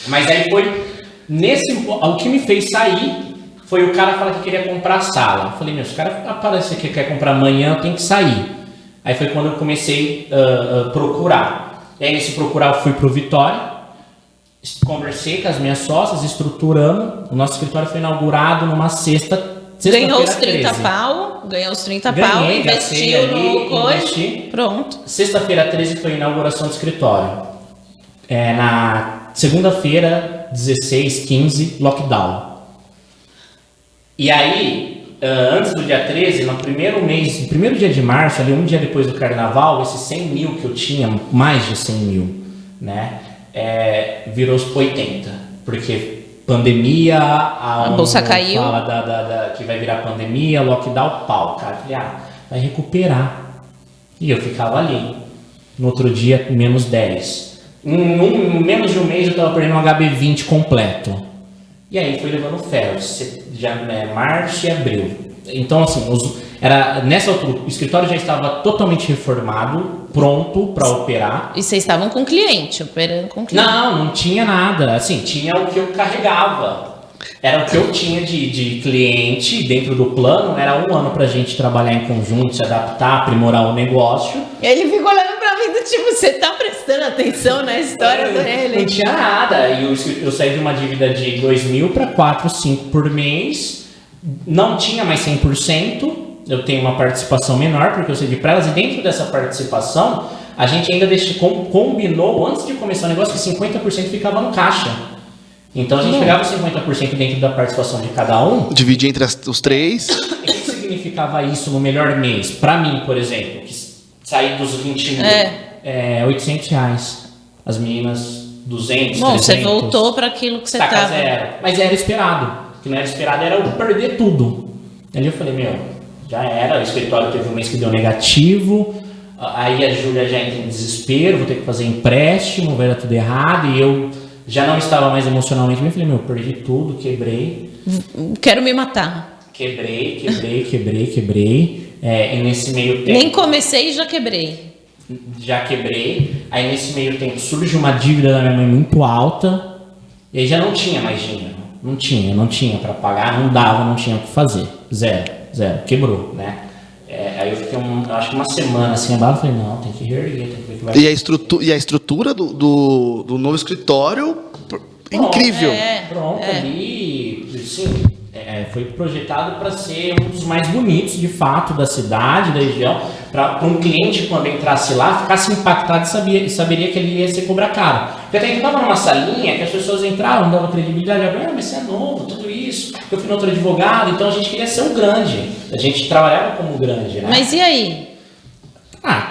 Mas aí foi o que me fez sair foi o cara falar que queria comprar a sala. Eu falei, se o cara aparecer que quer comprar amanhã, eu tenho que sair. Aí foi quando eu comecei a procurar. E aí nesse procurar eu fui pro Vitória, conversei com as minhas sócias, estruturando. O nosso escritório foi inaugurado numa sexta-feira. Ganhou os 30 pau, investiu no coisa, pronto. Sexta-feira 13 foi a inauguração do escritório. Na segunda-feira, 16, 15, lockdown. E aí, antes do dia 13, no primeiro dia de março, ali um dia depois do carnaval, esses 100 mil que eu tinha, mais de 100 mil, né, virou os 80, porque pandemia, a bolsa caiu, fala que vai virar pandemia, lockdown, pau, cara, falei, vai recuperar, e eu ficava ali, no outro dia, menos 10, em menos de um mês eu estava perdendo um HB20 completo, e aí foi levando ferro, março e abril, então assim, nessa altura, o escritório já estava totalmente reformado, pronto para operar. E vocês estavam com cliente, operando com cliente? Não tinha nada. Assim, tinha o que eu carregava. Era o que eu tinha de cliente dentro do plano. Era 1 ano pra gente trabalhar em conjunto, se adaptar, aprimorar o negócio. Ele ficou olhando pra mim do tipo, você tá prestando atenção na história dele? Não tinha nada. E eu saí de uma dívida de 2 mil para 4, 5 por mês. Não tinha mais 100%. Eu tenho uma participação menor, porque eu cedi para elas, e dentro dessa participação, a gente ainda combinou, antes de começar o negócio, que 50% ficava no caixa. Então a gente pegava 50% dentro da participação de cada um. Dividir entre os 3. E o que significava isso no melhor mês? Para mim, por exemplo, que saí dos 20 mil, R$800. As meninas, 200, Bom, 300. você voltou para aquilo que você estava. zero. Mas era esperado. O que não era esperado era eu perder tudo. Ali eu falei, já era, o escritório teve um mês que deu negativo, aí a Júlia já entra em desespero, vou ter que fazer empréstimo, vai dar tudo errado, e eu já não estava mais emocionalmente bem, falei, perdi tudo, quebrei. Quero me matar. Quebrei, e nesse meio tempo... Nem comecei e já quebrei. Já quebrei, aí nesse meio tempo surge uma dívida da minha mãe muito alta, e aí já não tinha mais dinheiro, não tinha para pagar, não dava, não tinha o que fazer, zero, quebrou, né? Aí eu fiquei, acho que uma semana assim, abaixo, falei, não, tem que reerguer, tem que ver o que vai... E a estrutura do novo escritório, incrível. Pronto, ali, assim, foi projetado para ser um dos mais bonitos, de fato, da cidade, da região, para um cliente, quando entrasse lá, ficasse impactado e saberia que ele ia ser cobrar caro. Porque até então estava numa salinha que as pessoas entravam, davam credibilidade, mas você é novo, tudo isso. Eu fui no outro advogado, então a gente queria ser um grande. A gente trabalhava como grande, né? Mas e aí?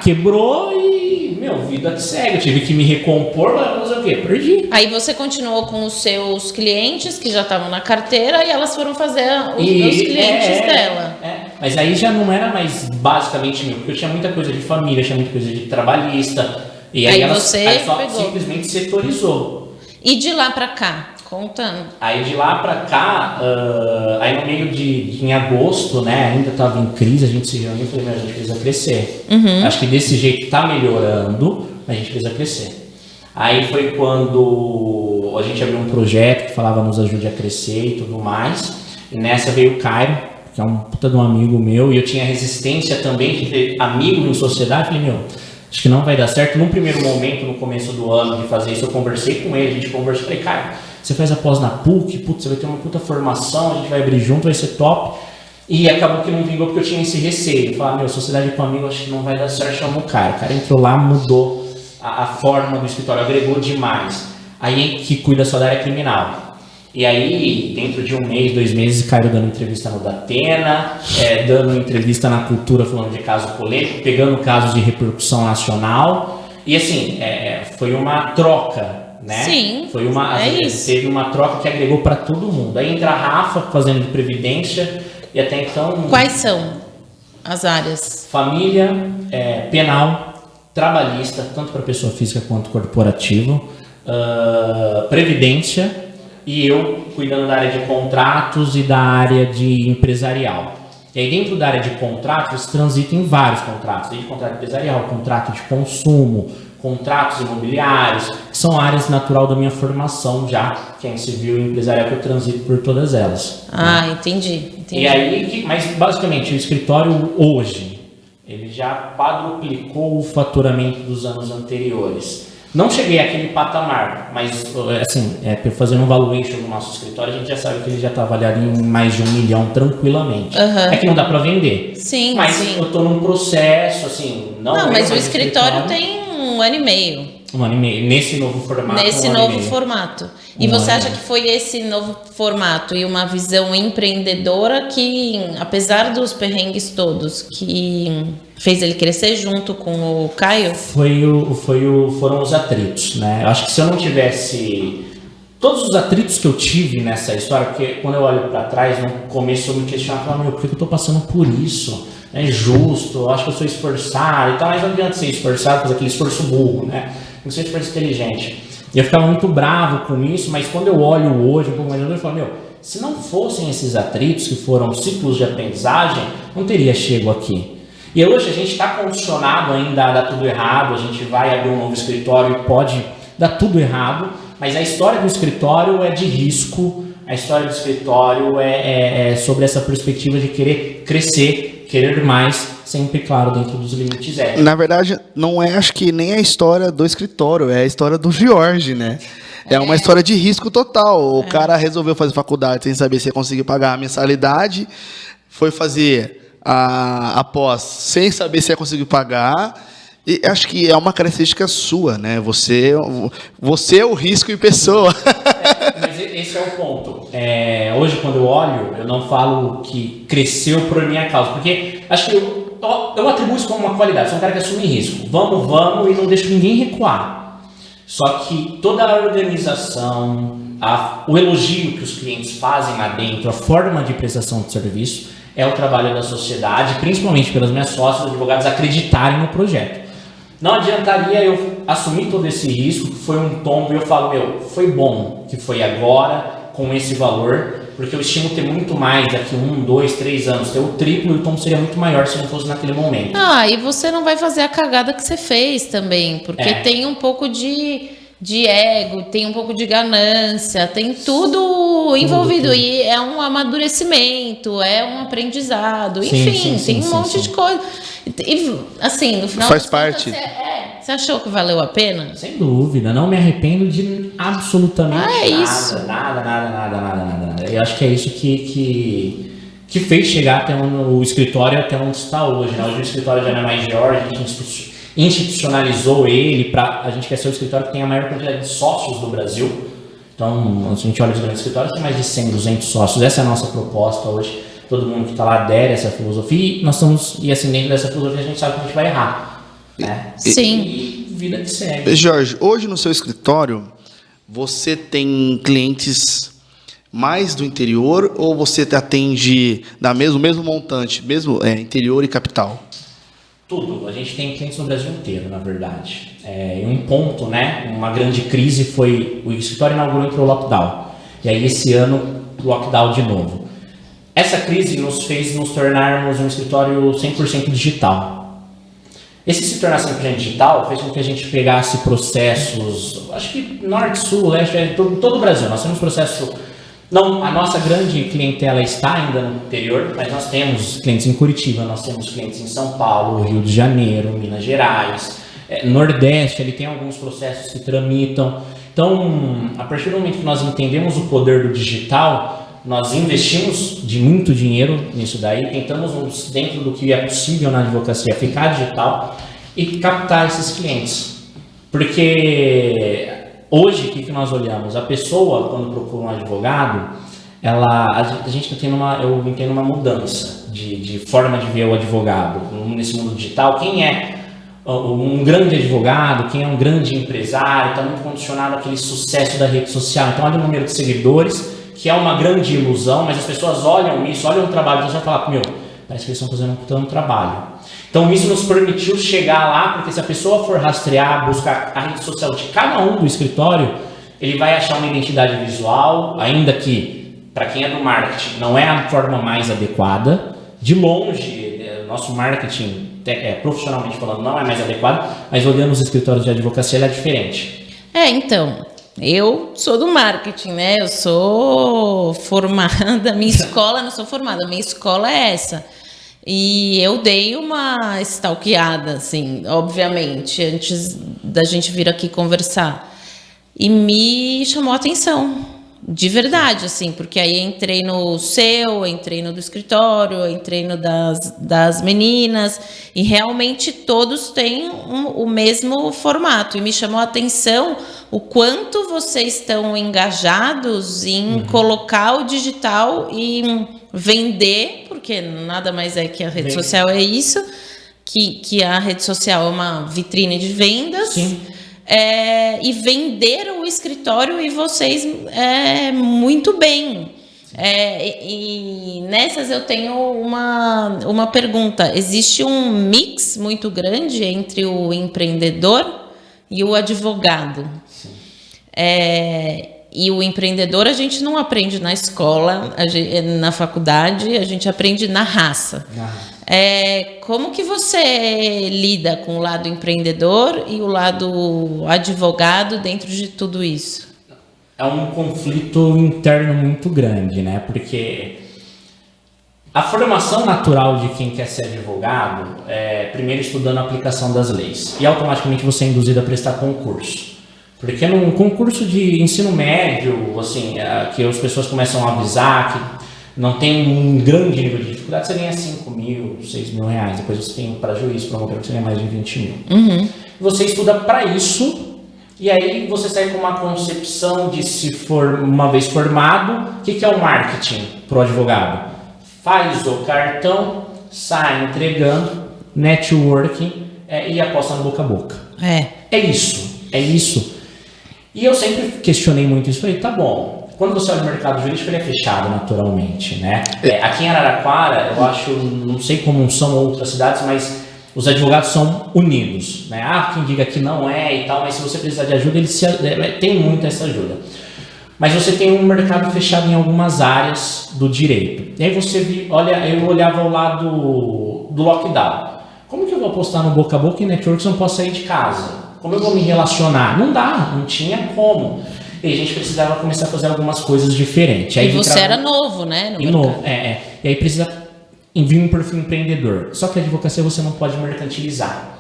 Quebrou e, vida que segue. Eu tive que me recompor, mas fazer o quê? Perdi. Aí você continuou com os seus clientes que já estavam na carteira e elas foram fazer os clientes dela. Mas aí já não era mais basicamente meu, porque eu tinha muita coisa de família, tinha muita coisa de trabalhista. E aí você só pegou. simplesmente setorizou. E de lá pra cá? Contando. Aí de lá pra cá, aí no meio em agosto, né, ainda tava em crise, a gente se reuniu e falei, a gente precisa crescer. Acho que desse jeito tá melhorando, a gente precisa crescer. Aí foi quando a gente abriu um projeto que falava nos ajude a crescer e tudo mais, e nessa veio o Cairo, que é um puta de um amigo meu, e eu tinha resistência também de ter amigo em sociedade, falei, acho que não vai dar certo. Num primeiro momento, no começo do ano, de fazer isso, eu conversei com ele, a gente conversou, falei, Cairo, você faz a pós na PUC, você vai ter uma puta formação, a gente vai abrir junto, vai ser top. E acabou que não vingou porque eu tinha esse receio. Eu falei, sociedade com amigo, acho que não vai dar certo, chamou o cara. O cara entrou lá, mudou a forma do escritório, agregou demais. Aí que cuida só da área criminal. E aí, dentro de um mês, 2 meses, Cairo dando entrevista no Datena, dando entrevista na Cultura, falando de caso polêmico, pegando casos de repercussão nacional. E assim, foi uma troca. Né? Sim, teve uma troca que agregou para todo mundo. Aí entra a Rafa fazendo de previdência e até então... Quais são as áreas? Família, penal, trabalhista, tanto para pessoa física quanto corporativa, previdência e eu cuidando da área de contratos e da área de empresarial. E aí dentro da área de contratos, transitam em vários contratos, desde contrato empresarial, contrato de consumo, contratos imobiliários, que são áreas natural da minha formação já, que é em civil e empresarial, que eu transito por todas elas. Ah, entendi. E aí, mas basicamente o escritório hoje, ele já quadruplicou o faturamento dos anos anteriores. Não cheguei àquele patamar, mas assim, fazendo um valuation no nosso escritório, a gente já sabe que ele já está avaliado em mais de 1 milhão tranquilamente. Uhum. É que não dá para vender. Sim, mas sim. eu estou num processo, assim, não mas o escritório tem 1 ano e meio. 1 ano e meio, nesse novo formato. Nesse novo formato. E você acha que foi esse novo formato e uma visão empreendedora que, apesar dos perrengues todos, que fez ele crescer junto com o Caio? Foram os atritos, né? Eu acho que se eu não tivesse todos os atritos que eu tive nessa história, porque quando eu olho para trás, no começo eu me questionava, por que eu tô passando por isso? É justo, eu acho que eu sou esforçado e tal, mas não adianta ser esforçado, fazer aquele esforço burro, né? Tem que ser esforço inteligente. E eu ficava muito bravo com isso, mas quando eu olho hoje, um pouco mais eu falo, se não fossem esses atritos que foram ciclos de aprendizagem, não teria chego aqui. E hoje a gente está condicionado ainda a dar tudo errado, a gente vai abrir um novo escritório e pode dar tudo errado, mas a história do escritório é de risco, a história do escritório é sobre essa perspectiva de querer crescer, querer mais, sempre, claro, dentro dos limites éticos. Na verdade, não é, acho que nem a história do escritório, é a história do Jorge, né? É uma história de risco total. O cara resolveu fazer faculdade sem saber se ia conseguir pagar a mensalidade, foi fazer a pós sem saber se ia conseguir pagar, e acho que é uma característica sua, né? Você é o risco em pessoa. Mas esse é o ponto. Hoje, quando eu olho, eu não falo que cresceu por minha causa, porque acho que eu atribuo isso como uma qualidade. Sou um cara que assume risco. Vamos, e não deixo ninguém recuar. Só que toda a organização, o elogio que os clientes fazem lá dentro, a forma de prestação de serviço, é o trabalho da sociedade, principalmente pelas minhas sócias, advogados, acreditarem no projeto. Não adiantaria eu assumir todo esse risco, que foi um tombo, e eu falo, foi bom que foi agora, com esse valor, porque eu estimo ter muito mais daqui 1, 2, 3 anos, ter o triplo, e o tombo seria muito maior se não fosse naquele momento. E você não vai fazer a cagada que você fez também, porque tem um pouco de ego, tem um pouco de ganância, tem tudo envolvido, e é um amadurecimento, é um aprendizado, enfim, tem um monte de coisa. E, assim, no final faz parte. Você achou que valeu a pena? Sem dúvida, não me arrependo de absolutamente nada, isso. Nada. Eu acho que é isso que fez chegar até o escritório até onde está hoje, né? Hoje o escritório já não é mais Jorge, a gente institucionalizou ele a gente quer ser o escritório que tem a maior quantidade de sócios do Brasil. Então, se a gente olha os grandes escritórios, tem mais de 100, 200 sócios. Essa é a nossa proposta hoje. Todo mundo que está lá adere a essa filosofia, e assim, dentro dessa filosofia a gente sabe que a gente vai errar, né? Sim. E vida que segue. Jorge, hoje no seu escritório, você tem clientes mais do interior ou você atende mesmo montante, mesmo interior e capital? Tudo. A gente tem clientes no Brasil inteiro, na verdade. Um ponto, né? Uma grande crise foi o escritório inaugurou entre o lockdown. E aí esse ano, lockdown de novo. Essa crise nos fez nos tornarmos um escritório 100% digital. Esse se tornar 100% digital fez com que a gente pegasse processos, acho que norte, sul, leste, todo o Brasil. Nós temos processo. Não, a nossa grande clientela está ainda no interior, mas nós temos clientes em Curitiba, nós temos clientes em São Paulo, Rio de Janeiro, Minas Gerais, Nordeste, ele tem alguns processos que tramitam. Então, a partir do momento que nós entendemos o poder do digital, nós investimos de muito dinheiro nisso daí, tentamos, dentro do que é possível na advocacia, ficar digital e captar esses clientes. Porque hoje, o que nós olhamos? A pessoa, quando procura um advogado, a gente está tendo eu entendo uma mudança de forma de ver o advogado. Nesse mundo digital, quem é um grande advogado, quem é um grande empresário, está muito condicionado àquele sucesso da rede social. Então, olha o número de seguidores, que é uma grande ilusão, mas as pessoas olham isso, olham o trabalho, e vão falar, parece que eles estão fazendo um trabalho. Então, isso nos permitiu chegar lá, porque se a pessoa for rastrear, buscar a rede social de cada um do escritório, ele vai achar uma identidade visual, ainda que, para quem é do marketing, não é a forma mais adequada de longe, nosso marketing, profissionalmente falando, não é mais adequado, mas olhando os escritórios de advocacia, ele é diferente. Então, eu sou do marketing, né? Eu sou formada, minha escola, não sou formada, minha escola é essa. E eu dei uma stalkeada, assim, obviamente, antes da gente vir aqui conversar. E me chamou a atenção, de verdade, assim, porque aí entrei no seu, entrei no do escritório, entrei no das meninas, e realmente todos têm o mesmo formato. E me chamou a atenção o quanto vocês estão engajados em colocar o digital e vender, porque nada mais é que a rede social é isso, que a rede social é uma vitrine de vendas. Sim. E vender o escritório e vocês muito bem. E nessas eu tenho uma pergunta. Existe um mix muito grande entre o empreendedor e o advogado. Sim. E o empreendedor a gente não aprende na escola, na faculdade, a gente aprende na raça. Como que você lida com o lado empreendedor e o lado advogado dentro de tudo isso? É um conflito interno muito grande, né? Porque a formação natural de quem quer ser advogado é primeiro estudando a aplicação das leis. E automaticamente você é induzido a prestar concurso. Porque num concurso de ensino médio, assim, que as pessoas começam a avisar que não tem um grande nível de dificuldade, você ganha 5 mil, 6 mil reais. Depois você tem para juiz, promotor, que você ganha mais de 20 mil. Você estuda para isso, e aí você sai com uma concepção de, se for uma vez formado, o que é o marketing para o advogado? Faz o cartão, sai entregando, networking e aposta no boca a boca. É isso. E eu sempre questionei muito isso. Falei, tá bom, quando você olha o mercado jurídico, ele é fechado naturalmente, né? Aqui em Araraquara, eu acho, não sei como são outras cidades, mas os advogados são unidos, né? Quem diga que não é e tal, mas se você precisar de ajuda, eles tem muita essa ajuda. Mas você tem um mercado fechado em algumas áreas do direito. E aí você eu olhava o lado do lockdown. Como que eu vou apostar no boca a boca e network se eu não posso sair de casa? Como eu vou me relacionar? Não dá, não tinha como. E a gente precisava começar a fazer algumas coisas diferentes. Aí você era novo, né? E aí precisa vir um perfil empreendedor. Só que a advocacia você não pode mercantilizar.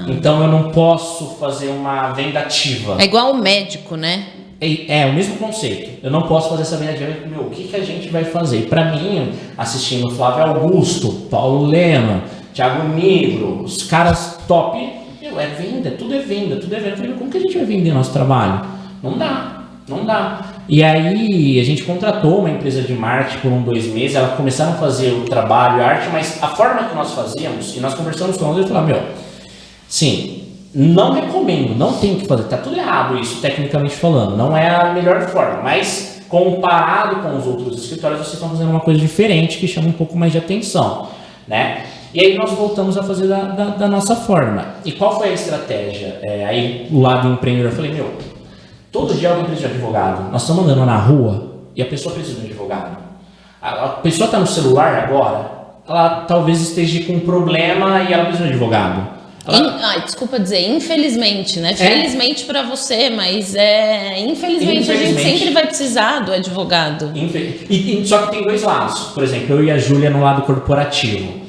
Então eu não posso fazer uma venda ativa. É igual o médico, né? É o mesmo conceito. Eu não posso fazer essa venda ativa. O que a gente vai fazer? E para mim, assistindo Flávio Augusto, Paulo Lema, Thiago Nigro, os caras top... é venda, tudo é venda. Eu falei, como que a gente vai vender nosso trabalho? Não dá. E aí a gente contratou uma empresa de marketing por 2 meses, elas começaram a fazer o trabalho, a arte, mas a forma que nós fazíamos, e nós conversamos com eles e falamos, sim, não recomendo, não tem que fazer, tá tudo errado isso, tecnicamente falando, não é a melhor forma, mas comparado com os outros escritórios, vocês estão fazendo uma coisa diferente que chama um pouco mais de atenção, né? E aí nós voltamos a fazer da nossa forma. E qual foi a estratégia? Aí o lado empreendedor, eu falei, todo dia alguém precisa de advogado. Nós estamos andando na rua e a pessoa precisa de um advogado. A pessoa está no celular agora, ela talvez esteja com um problema e ela precisa de um advogado. Desculpa dizer, infelizmente, né? Felizmente para você, mas infelizmente a gente sempre vai precisar do advogado. Só que tem 2 lados. Por exemplo, eu e a Júlia no lado corporativo.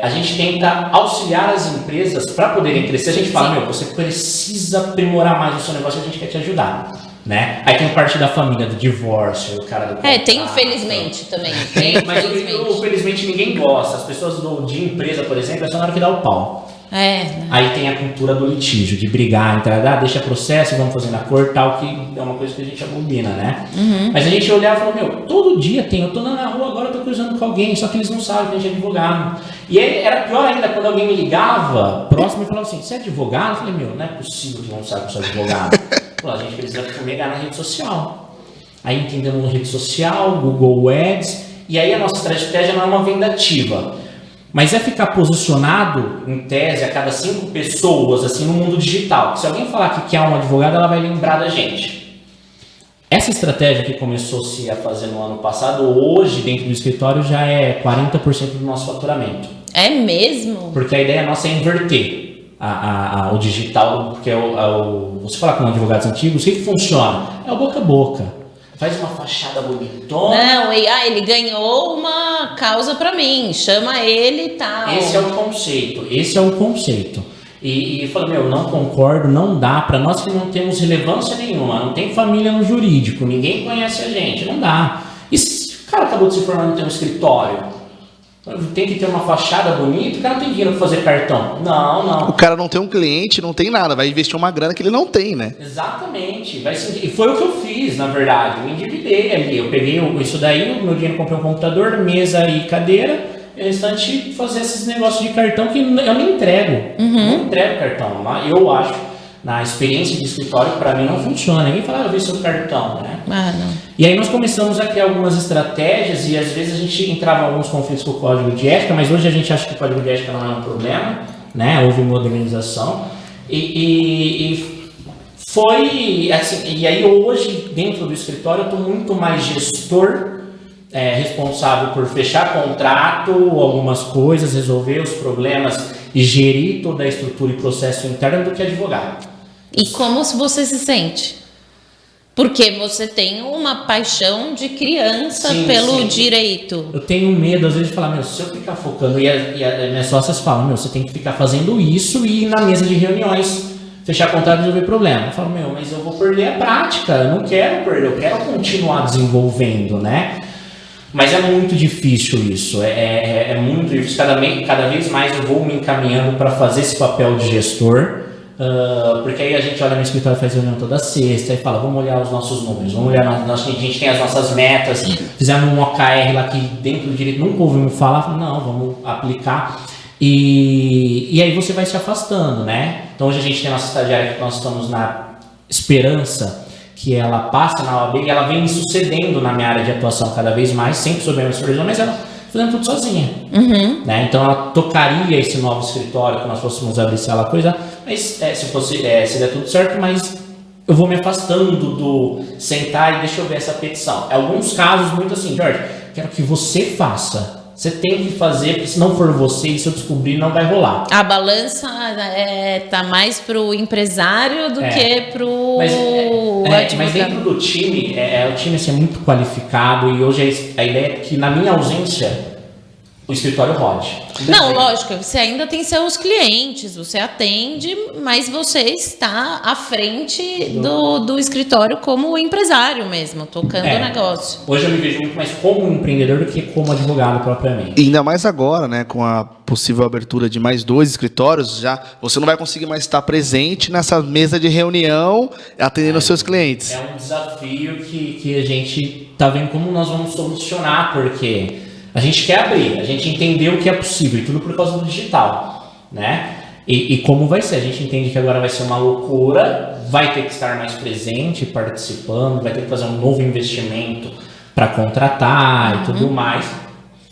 A gente tenta auxiliar as empresas para poderem crescer. A gente fala, você precisa aprimorar mais o seu negócio, a gente quer te ajudar, né? Aí tem a parte da família, do divórcio, o cara do contrato. Tem infelizmente também. Mas felizmente ninguém gosta. As pessoas de empresa, por exemplo, é só na hora que dá o pau. Aí tem a cultura do litígio, de brigar, deixa processo, vamos fazer na cor, tal, que é uma coisa que a gente abomina, né? Mas a gente olhava e falou, todo dia eu tô na rua agora, eu tô cruzando com alguém, só que eles não sabem que a gente é advogado. E aí era pior ainda quando alguém me ligava próximo e falava assim, você é advogado? Eu falei, não é possível que não saiba que eu sou advogado. A gente precisa fumegar na rede social. Aí entendendo rede social, Google Ads, e aí a nossa estratégia não é uma venda ativa. Mas é ficar posicionado, em tese, a cada 5 pessoas, assim, no mundo digital. Se alguém falar que quer um advogado, ela vai lembrar da gente. Essa estratégia que começou-se a fazer no ano passado, hoje dentro do escritório já é 40% do nosso faturamento. É mesmo? Porque a ideia nossa é inverter o digital, porque você falar com advogados antigos, o que funciona? É o boca a boca. Faz uma fachada bonitona. Não, ele ganhou uma causa pra mim, chama ele e tal. Esse é o conceito. E eu falei, não concordo, não dá, pra nós que não temos relevância nenhuma, não tem família no jurídico, ninguém conhece a gente, não dá. E se o cara acabou de se formar e tem um escritório, tem que ter uma fachada bonita, o cara não tem dinheiro pra fazer cartão. Não. O cara não tem um cliente, não tem nada, vai investir uma grana que ele não tem, né? Exatamente. E foi o que eu fiz, na verdade. Eu me endividei ali. Eu peguei isso daí, o meu dinheiro, comprei um computador, mesa e cadeira, e no restante fazer esses negócios de cartão que eu não entrego. Não entrego cartão. Eu acho, na experiência de escritório, para mim não funciona. Ninguém fala, eu vi seu cartão, né? Não. E aí nós começamos a criar algumas estratégias e às vezes a gente entrava em alguns conflitos com o código de ética, mas hoje a gente acha que o código de ética não é um problema, né? Houve modernização e foi assim, e aí hoje dentro do escritório eu estou muito mais gestor, responsável por fechar contrato, algumas coisas, resolver os problemas e gerir toda a estrutura e processo interno do que advogado. E como você se sente? Porque você tem uma paixão de criança pelo direito. Eu tenho medo, às vezes, de falar, se eu ficar focando, e as minhas sócias falam, você tem que ficar fazendo isso e ir na mesa de reuniões, fechar contrato e resolver problema. Eu falo, mas eu vou perder a prática, eu não quero perder, eu quero continuar desenvolvendo, né? Mas é muito difícil isso, é muito difícil, cada vez mais eu vou me encaminhando para fazer esse papel de gestor. Porque aí a gente olha no escritório, faz reunião toda sexta e fala, vamos olhar os nossos números, vamos olhar, a gente tem as nossas metas, fizemos um OKR lá que dentro do direito nunca ouvimos falar, não, vamos aplicar e aí você vai se afastando, né? Então hoje a gente tem a nossa estagiária que nós estamos na esperança que ela passe na OAB e ela vem me sucedendo na minha área de atuação cada vez mais, sempre sob a minha supervisão, mas ela fazendo tudo sozinha, né? Então ela tocaria esse novo escritório que nós fôssemos abrir ela coisa, mas se der tudo certo, mas eu vou me afastando do sentar e deixa eu ver essa petição. Em alguns casos muito assim, Jorge, quero que você faça. Você tem que fazer, porque se não for você e se eu descobrir, não vai rolar. A balança tá mais pro empresário do que pro advogado. Mas dentro do time, o time assim, é muito qualificado e hoje a ideia é que na minha ausência o escritório rode. Não, lógico, você ainda tem seus clientes, você atende, mas você está à frente do escritório como empresário mesmo, tocando o negócio. Hoje eu me vejo muito mais como empreendedor do que como advogado propriamente. E ainda mais agora, né, com a possível abertura de mais 2 escritórios, já você não vai conseguir mais estar presente nessa mesa de reunião atendendo os seus clientes. É um desafio que a gente está vendo como nós vamos solucionar, porque a gente quer abrir, a gente entendeu o que é possível, e tudo por causa do digital, né? E como vai ser? A gente entende que agora vai ser uma loucura, vai ter que estar mais presente, participando, vai ter que fazer um novo investimento para contratar e tudo mais.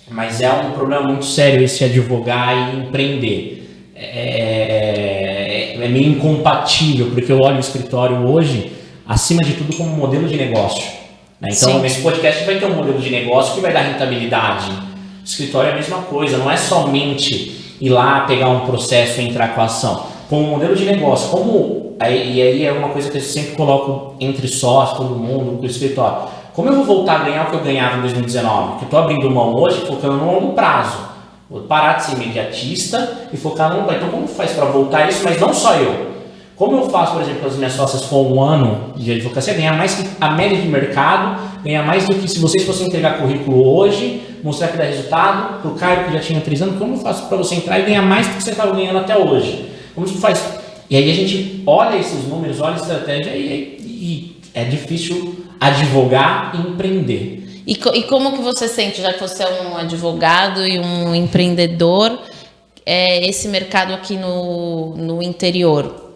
Mas é um problema muito sério esse advogar e empreender. É meio incompatível, porque eu olho o escritório hoje, acima de tudo, como modelo de negócio. Então, nesse podcast vai ter um modelo de negócio que vai dar rentabilidade. O escritório é a mesma coisa, não é somente ir lá, pegar um processo e entrar com a ação. Com um modelo de negócio, e aí é uma coisa que eu sempre coloco entre sócios, todo mundo, com o escritório. Como eu vou voltar a ganhar o que eu ganhava em 2019? Porque eu estou abrindo mão hoje, focando no longo prazo. Vou parar de ser imediatista e focar no longo prazo. Então, como faz para voltar isso? Mas não só eu. Como eu faço, por exemplo, com as minhas sócias com 1 ano de advocacia, ganhar mais que a média de mercado, ganhar mais do que se vocês fossem entregar currículo hoje, mostrar que dá resultado, para o Caio que já tinha 3 anos, como eu faço para você entrar e ganhar mais do que você estava ganhando até hoje? Como você faz? E aí a gente olha esses números, olha a estratégia e é difícil advogar e empreender. E como que você sente, já que você é um advogado e um empreendedor, esse mercado aqui no interior?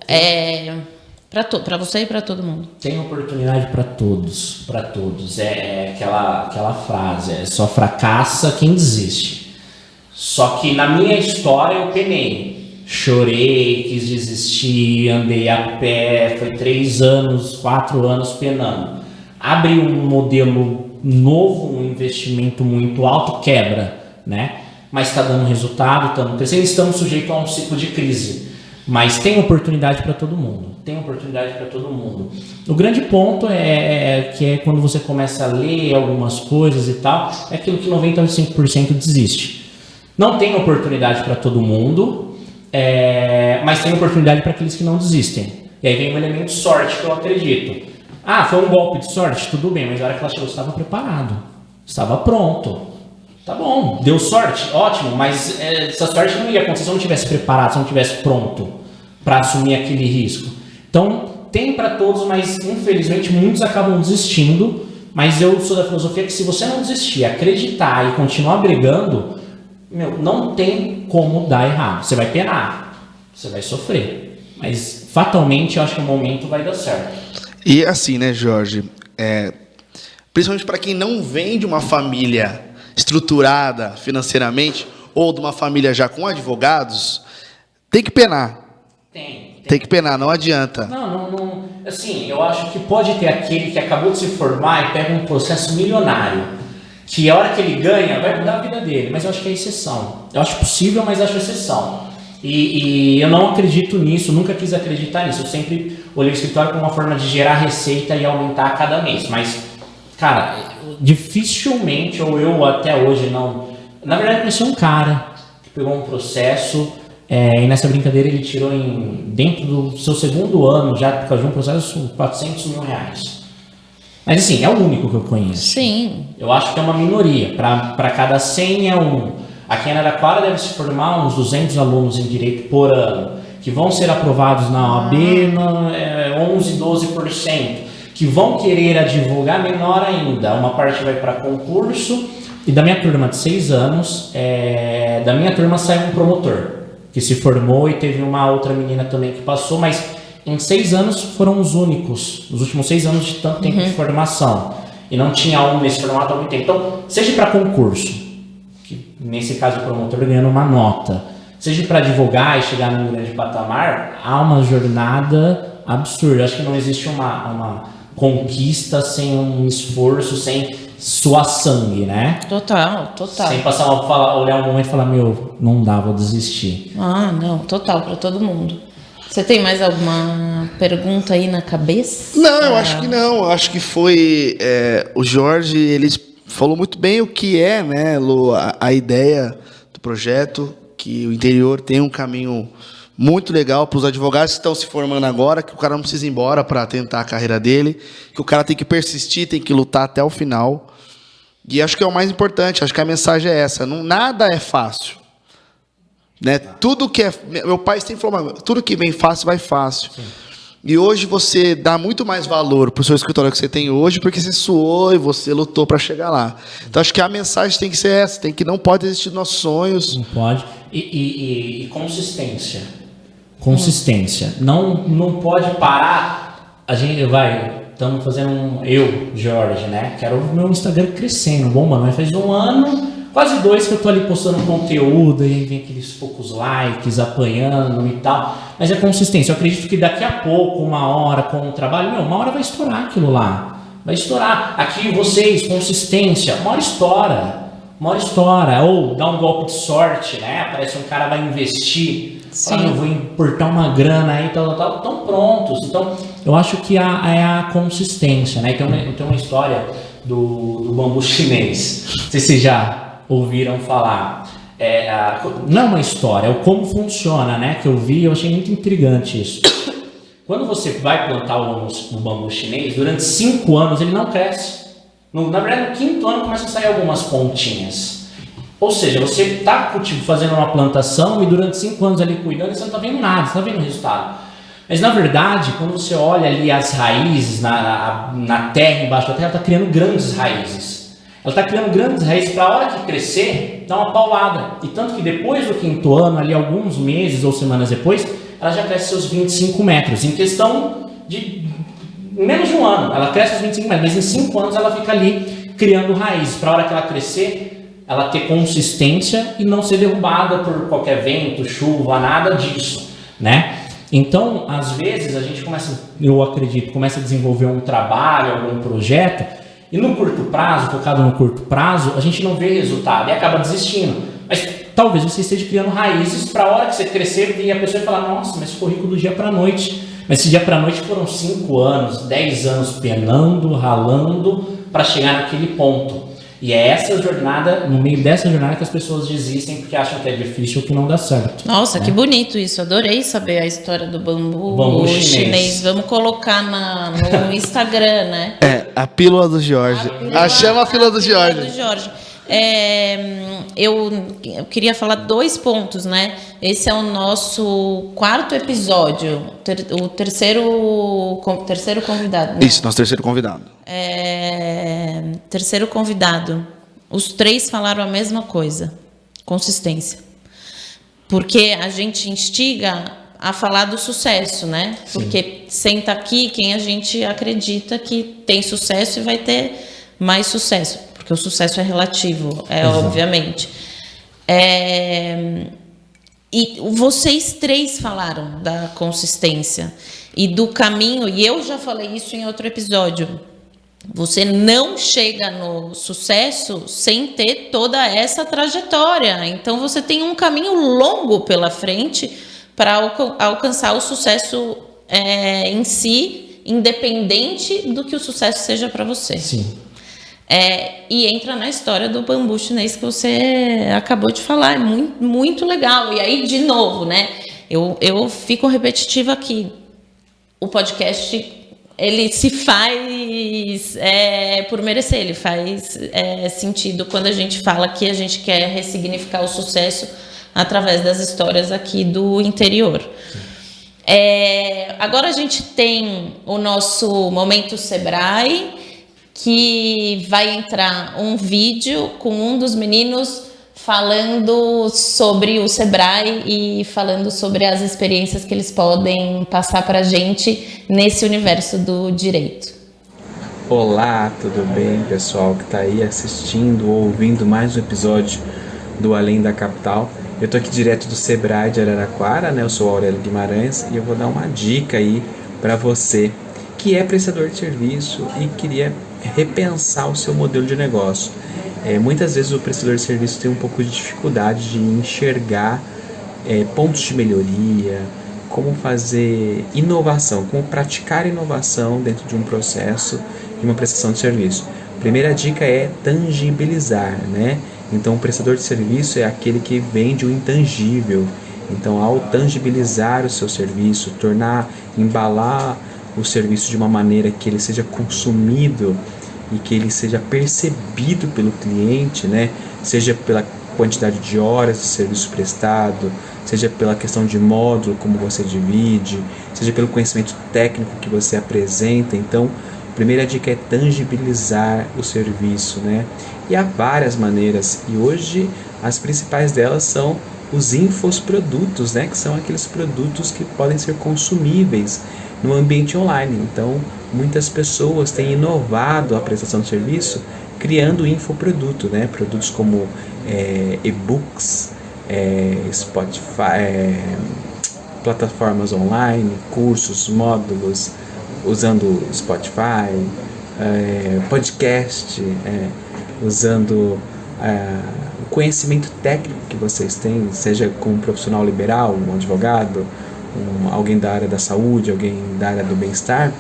Para você e para todo mundo. Tem oportunidade para todos, para todos. É aquela frase, só fracassa quem desiste. Só que na minha história eu penei, chorei, quis desistir, andei a pé, foi 3 anos, 4 anos penando. abre um modelo novo, um investimento muito alto, quebra, né? Mas está dando resultado, estamos crescendo, estamos sujeitos a um ciclo de crise. Mas tem oportunidade para todo mundo. Tem oportunidade para todo mundo. O grande ponto que quando você começa a ler algumas coisas e tal, é aquilo que 95% desiste. Não tem oportunidade para todo mundo, mas tem oportunidade para aqueles que não desistem. E aí vem um elemento sorte que eu acredito. Ah, foi um golpe de sorte? Tudo bem, mas na hora que ela chegou, você estava preparado. Estava pronto. Tá bom, deu sorte? Ótimo, mas essa sorte não ia acontecer se eu não tivesse preparado, se eu não tivesse pronto para assumir aquele risco. Então, tem para todos, mas infelizmente muitos acabam desistindo. Mas eu sou da filosofia que se você não desistir, acreditar e continuar brigando, não tem como dar errado. Você vai penar, você vai sofrer. Mas fatalmente eu acho que o momento vai dar certo. E assim, né, Jorge? Principalmente para quem não vem de uma família estruturada financeiramente ou de uma família já com advogados, tem que penar. Tem que penar, não adianta. Não. Assim, eu acho que pode ter aquele que acabou de se formar e pega um processo milionário, que a hora que ele ganha vai mudar a vida dele, mas eu acho que é exceção. Eu acho possível, mas acho exceção. E eu não acredito nisso, nunca quis acreditar nisso. Eu sempre olhei o escritório como uma forma de gerar receita e aumentar a cada mês. Mas, cara, dificilmente, ou eu até hoje não... Na verdade, eu conheci um cara que pegou um processo e nessa brincadeira ele tirou dentro do seu segundo ano, já por causa de um processo, 400 mil reais. Mas assim, é o único que eu conheço. Sim. Eu acho que é uma minoria. Para cada 100 é um. Aqui em Araraquara deve se formar uns 200 alunos em direito por ano, que vão ser aprovados na OAB 11, 12%, que vão querer advogar menor ainda. Uma parte vai para concurso, e da minha turma de 6 anos, da minha turma saiu um promotor, que se formou, e teve uma outra menina também que passou, mas em 6 anos foram os únicos, os últimos 6 anos de tanto tempo de formação, e não tinha um nesse formato há muito tempo. Então, seja para concurso, que nesse caso o promotor ganhando uma nota, seja para advogar e chegar num grande patamar, há uma jornada absurda. Acho que não existe uma conquista sem um esforço, sem suar sangue, né? Total. Sem olhar um momento e falar, não dá, vou desistir. Ah, não, total, para todo mundo. Você tem mais alguma pergunta aí na cabeça? Não, eu acho que não. Eu acho que foi... o Jorge, ele falou muito bem o que é, né, Lu, a ideia do projeto, que o interior tem um caminho muito legal para os advogados que estão se formando agora, que o cara não precisa ir embora para tentar a carreira dele, que o cara tem que persistir, tem que lutar até o final. E acho que é o mais importante, acho que a mensagem é essa, nada é fácil. Né? Tudo que é... Meu pai sempre falou, tudo que vem fácil, vai fácil. Sim. E hoje você dá muito mais valor para o seu escritório que você tem hoje, porque você suou e você lutou para chegar lá. Então acho que a mensagem tem que ser essa, não pode desistir dos nossos sonhos. Não pode. E consistência. Consistência. Não pode parar. A gente estamos fazendo eu, Jorge, né? Quero o meu Instagram crescendo, bombando. Mas faz 1 ano, quase 2 que eu tô ali postando conteúdo, e aí vem aqueles poucos likes, apanhando e tal. Mas é consistência. Eu acredito que daqui a pouco, 1 hora com o trabalho, uma hora vai estourar aquilo lá. Vai estourar. Aqui vocês, consistência, uma hora estoura. Ou dá um golpe de sorte, né? Aparece um cara, vai investir. Fala, eu vou importar uma grana aí, tal. Estão prontos. Então, eu acho que é a consistência, né? Tem uma história do bambu chinês. Não sei se vocês já ouviram falar. Não é uma história, é o como funciona, né? Que eu vi, eu achei muito intrigante isso. Quando você vai plantar um bambu chinês, durante 5 anos ele não cresce. Na verdade, no 5º ano começa a sair algumas pontinhas. Ou seja, você está fazendo uma plantação e durante 5 anos ali cuidando, você não está vendo nada, você não está vendo o resultado. Mas na verdade, quando você olha ali as raízes na terra, embaixo da terra, ela está criando grandes raízes. Ela está criando grandes raízes para a hora que crescer, dar uma paulada. E tanto que depois do 5º ano, ali alguns meses ou semanas depois, ela já cresce seus 25 metros. Em questão de menos de 1 ano, ela cresce os 25 metros. Mas em 5 anos ela fica ali criando raízes. Para a hora que ela crescer, ela ter consistência e não ser derrubada por qualquer vento, chuva, nada disso, né? Então, às vezes, a gente começa a desenvolver um trabalho, algum projeto, e no curto prazo, focado no curto prazo, a gente não vê resultado e acaba desistindo. Mas talvez você esteja criando raízes para a hora que você crescer e a pessoa falar, nossa, mas corri do dia para a noite. Mas esse dia para a noite foram 5 anos, 10 anos penando, ralando para chegar naquele ponto. E é essa jornada, no meio dessa jornada, que as pessoas desistem porque acham que é difícil ou que não dá certo. Nossa, né? Que bonito isso. Adorei saber a história do bambu chinês. Vamos colocar no Instagram, né? A pílula do Jorge. Chama a pílula do Jorge. Eu queria falar 2 pontos, né? Esse é o nosso 4º episódio, o terceiro convidado. Né? Isso, nosso terceiro convidado. Terceiro convidado. Os 3 falaram a mesma coisa: consistência. Porque a gente instiga a falar do sucesso, né? Sim. Porque senta aqui quem a gente acredita que tem sucesso e vai ter mais sucesso. Porque o sucesso é relativo, obviamente. E vocês 3 falaram da consistência e do caminho, e eu já falei isso em outro episódio. Você não chega no sucesso sem ter toda essa trajetória. Então, você tem um caminho longo pela frente para alcançar o sucesso em si, independente do que o sucesso seja para você. Sim. E entra na história do bambu chinês que você acabou de falar, é muito, muito legal. E aí, de novo, né? Eu fico repetitiva aqui. O podcast, ele se faz por merecer, ele faz sentido quando a gente fala que a gente quer ressignificar o sucesso através das histórias aqui do interior. Agora a gente tem o nosso Momento Sebrae, que vai entrar um vídeo com um dos meninos falando sobre o Sebrae e falando sobre as experiências que eles podem passar para a gente nesse universo do direito. Olá, tudo bem, pessoal que está aí assistindo ou ouvindo mais um episódio do Além da Capital. Eu estou aqui direto do Sebrae de Araraquara, né? Eu sou Aurélio Guimarães e eu vou dar uma dica aí para você que é prestador de serviço e queria repensar o seu modelo de negócio. Muitas vezes o prestador de serviço tem um pouco de dificuldade de enxergar pontos de melhoria, como fazer inovação, como praticar inovação dentro de um processo de uma prestação de serviço. Primeira dica é tangibilizar, né? Então, o prestador de serviço é aquele que vende o intangível. Então, ao tangibilizar o seu serviço, embalar o serviço de uma maneira que ele seja consumido e que ele seja percebido pelo cliente, né? Seja pela quantidade de horas de serviço prestado, seja pela questão de módulo, como você divide, seja pelo conhecimento técnico que você apresenta. Então, a primeira dica é tangibilizar o serviço, né? E há várias maneiras, e hoje as principais delas são os infoprodutos, né? Que são aqueles produtos que podem ser consumíveis no ambiente online. Então, muitas pessoas têm inovado a prestação de serviço criando infoproduto, né? Produtos como e-books, Spotify, plataformas online, cursos, módulos, usando Spotify, podcast, usando o conhecimento técnico que vocês têm, seja como um profissional liberal, um advogado, alguém da área da saúde, alguém da área do bem-estar,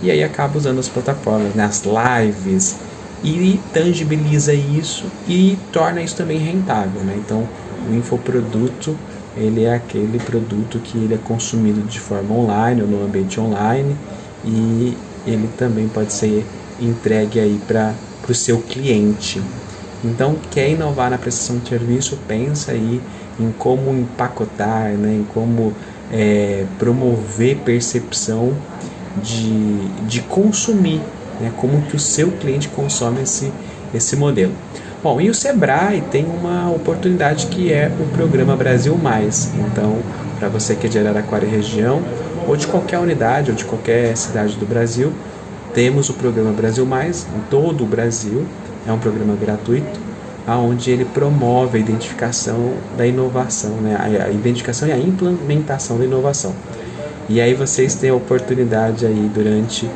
e aí acaba usando as plataformas, né, as lives, e tangibiliza isso e torna isso também rentável, né? Então, o infoproduto, ele é aquele produto que ele é consumido de forma online ou no ambiente online, e ele também pode ser entregue aí para o seu cliente. Então, quer inovar na prestação de serviço, pensa aí em como empacotar, né, em como promover percepção de consumir, né, como que o seu cliente consome esse modelo. Bom, e o Sebrae tem uma oportunidade que é o programa Brasil Mais. Então, para você que é de Araraquara e região, ou de qualquer unidade, ou de qualquer cidade do Brasil, temos o programa Brasil Mais em todo o Brasil. É um programa gratuito, onde ele promove a identificação da inovação, né? A identificação e a implementação da inovação. E aí vocês têm a oportunidade aí durante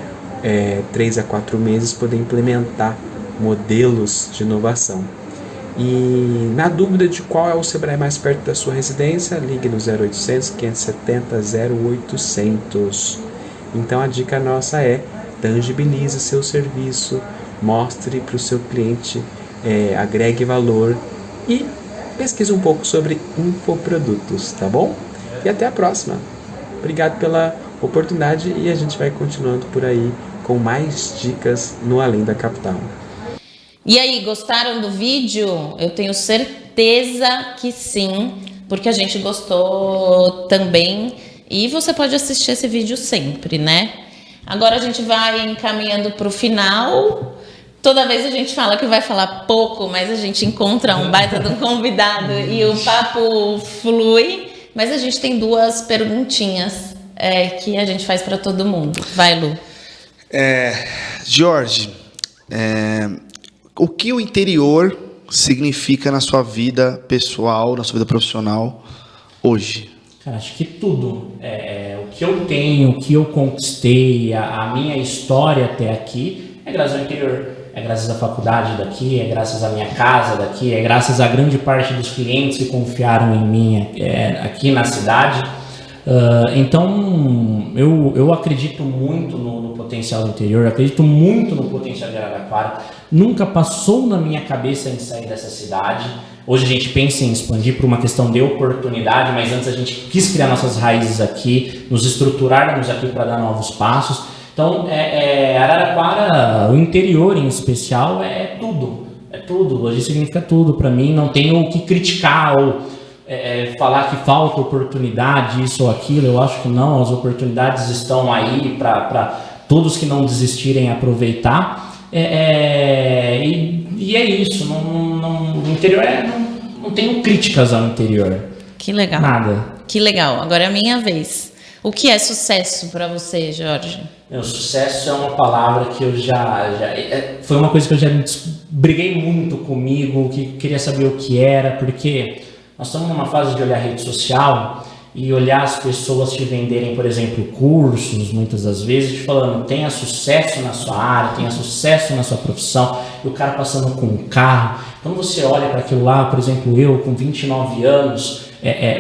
3 a 4 meses poder implementar modelos de inovação. E na dúvida de qual é o Sebrae mais perto da sua residência, ligue no 0800 570 0800. Então a dica nossa é: tangibilize seu serviço, mostre para o seu cliente, agregue valor e pesquise um pouco sobre infoprodutos, tá bom? E até a próxima. Obrigado pela oportunidade e a gente vai continuando por aí com mais dicas no Além da Capital. E aí, gostaram do vídeo? Eu tenho certeza que sim, porque a gente gostou também. E você pode assistir esse vídeo sempre, né? Agora a gente vai encaminhando para o final. Toda vez a gente fala que vai falar pouco, mas a gente encontra um baita de um convidado e o papo flui. Mas a gente tem 2 perguntinhas que a gente faz para todo mundo. Vai, Lu. Jorge, o que o interior significa na sua vida pessoal, na sua vida profissional hoje? Cara, acho que tudo. O que eu tenho, o que eu conquistei, a minha história até aqui é graças ao interior. É graças à faculdade daqui, é graças à minha casa daqui, é graças a grande parte dos clientes que confiaram em mim aqui na cidade. Então, eu acredito muito no potencial do interior, acredito muito no potencial de Araraquara. Nunca passou na minha cabeça em sair dessa cidade. Hoje a gente pensa em expandir por uma questão de oportunidade, mas antes a gente quis criar nossas raízes aqui, nos estruturarmos aqui para dar novos passos. Então, Araraquara, o interior em especial, é tudo. É tudo. Hoje significa tudo para mim. Não tenho o que criticar ou falar que falta oportunidade, isso ou aquilo. Eu acho que não. As oportunidades estão aí para todos que não desistirem aproveitar. E é isso. No interior não tenho críticas ao interior. Que legal. Nada. Que legal. Agora é a minha vez. O que é sucesso para você, Jorge? Meu, sucesso é uma palavra que eu foi uma coisa que eu já briguei muito comigo, que queria saber o que era, porque nós estamos numa fase de olhar rede social e olhar as pessoas te venderem, por exemplo, cursos, muitas das vezes, te falando, tenha sucesso na sua área, tenha sucesso na sua profissão, e o cara passando com um carro. Quando você olha para aquilo lá, por exemplo, eu com 29 anos,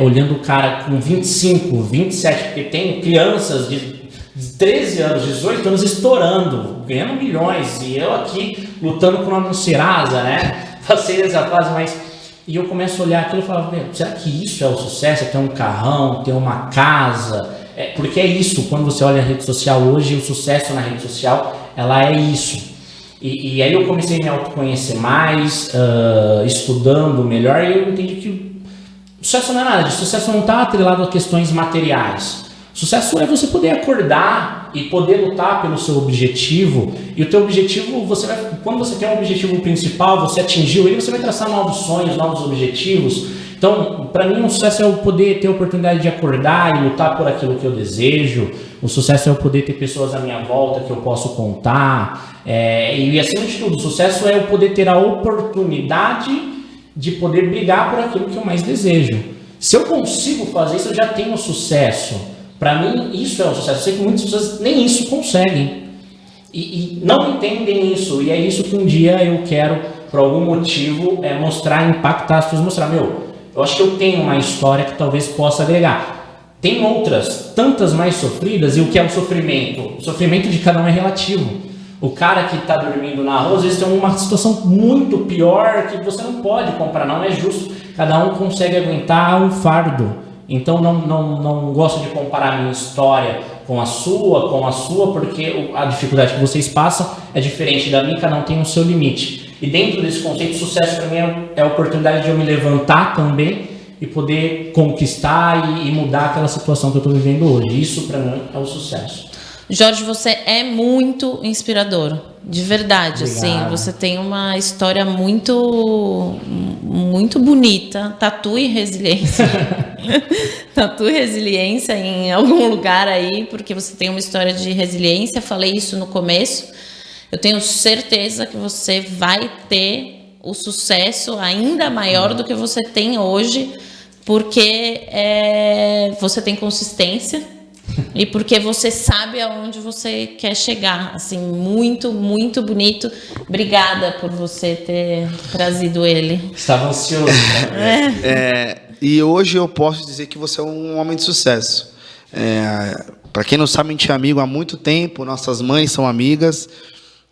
olhando o cara com 25, 27, porque tem crianças de 13 anos, 18 anos estourando, ganhando milhões, e eu aqui lutando com uma Serasa, né? Passei essa fase, mas... E eu começo a olhar aquilo e falava, será que isso é o sucesso? É ter um carrão, ter uma casa? Porque é isso, quando você olha a rede social hoje, o sucesso na rede social, ela é isso. E aí eu comecei a me autoconhecer mais, estudando melhor, e eu entendi que o sucesso não é nada, o sucesso não está atrelado a questões materiais. Sucesso é você poder acordar e poder lutar pelo seu objetivo. E o teu objetivo, quando você tem um objetivo principal, você atingiu ele, você vai traçar novos sonhos, novos objetivos. Então, para mim, o sucesso é eu poder ter a oportunidade de acordar e lutar por aquilo que eu desejo. O sucesso é eu poder ter pessoas à minha volta que eu posso contar. E acima de tudo, o sucesso é eu poder ter a oportunidade de poder brigar por aquilo que eu mais desejo. Se eu consigo fazer isso, eu já tenho sucesso. Para mim, isso é um sucesso. Eu sei que muitas pessoas nem isso conseguem. E não entendem isso. E é isso que um dia eu quero, por algum motivo, mostrar, impactar as pessoas. Mostrar, eu acho que eu tenho uma história que talvez possa agregar. Tem outras, tantas mais sofridas. E o que é o sofrimento? O sofrimento de cada um é relativo. O cara que está dormindo na rua, às vezes tem uma situação muito pior que você não pode comparar. Não é justo. Cada um consegue aguentar um fardo. Então não gosto de comparar a minha história com a sua, porque a dificuldade que vocês passam é diferente da minha, cada um tem o seu limite. E dentro desse conceito, sucesso para mim é a oportunidade de eu me levantar também e poder conquistar e mudar aquela situação que eu estou vivendo hoje. Isso para mim é o sucesso. Jorge, você é muito inspirador, de verdade. Obrigado. Assim, você tem uma história muito bonita. Tatue resiliência. Tatue resiliência em algum lugar aí, porque você tem uma história de resiliência. Falei isso no começo. Eu tenho certeza que você vai ter o sucesso ainda maior do que você tem hoje, porque você tem consistência. e porque você sabe aonde você quer chegar. Assim, muito, muito bonito. Obrigada por você ter trazido ele. Estava ansioso, né? E hoje eu posso dizer que você é um homem de sucesso. Para quem não sabe, a gente é amigo há muito tempo, nossas mães são amigas.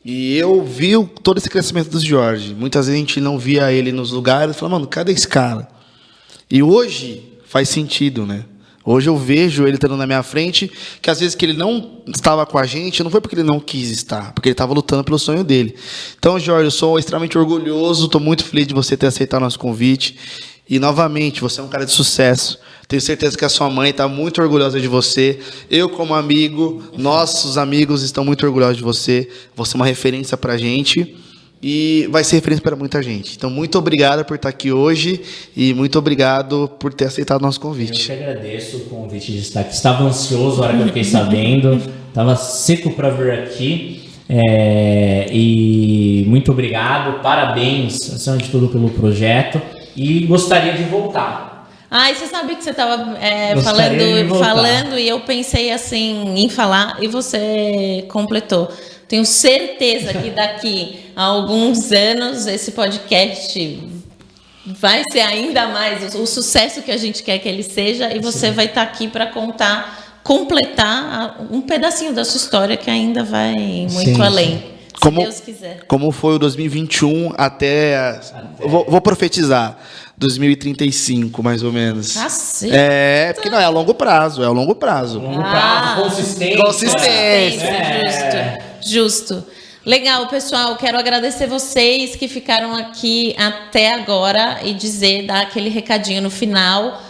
E eu vi todo esse crescimento do Jorge. Muitas vezes a gente não via ele nos lugares, falava, mano, cadê esse cara? E hoje faz sentido, né? Hoje eu vejo ele estando na minha frente, que às vezes que ele não estava com a gente, não foi porque ele não quis estar, porque ele estava lutando pelo sonho dele. Então, Jorge, eu sou extremamente orgulhoso, estou muito feliz de você ter aceitado o nosso convite. E, novamente, você é um cara de sucesso. Tenho certeza que a sua mãe está muito orgulhosa de você. Eu, como amigo, nossos amigos estão muito orgulhosos de você. Você é uma referência para a gente e vai ser referência para muita gente. Então, muito obrigado por estar aqui hoje e muito obrigado por ter aceitado o nosso Eu convite. que agradeço o convite de estar aqui. Estava ansioso a hora que eu fiquei sabendo. Estava seco para vir aqui. E muito obrigado. Parabéns, acima de tudo, pelo projeto. E gostaria de voltar. E você sabe que você estava Gostaria de voltar. falando e eu pensei assim em falar e você completou. Tenho certeza que daqui a alguns anos esse podcast vai ser ainda mais o sucesso que a gente quer que ele seja e você vai estar aqui para completar um pedacinho da sua história que ainda vai muito Sim, além. Se Deus quiser. Como foi o 2021 até. Vou profetizar. 2035, mais ou menos. Cacete. Porque não é a longo prazo, é a longo prazo. Longo prazo, consistência. Justo. Legal, pessoal. Quero agradecer vocês que ficaram aqui até agora e dar aquele recadinho no final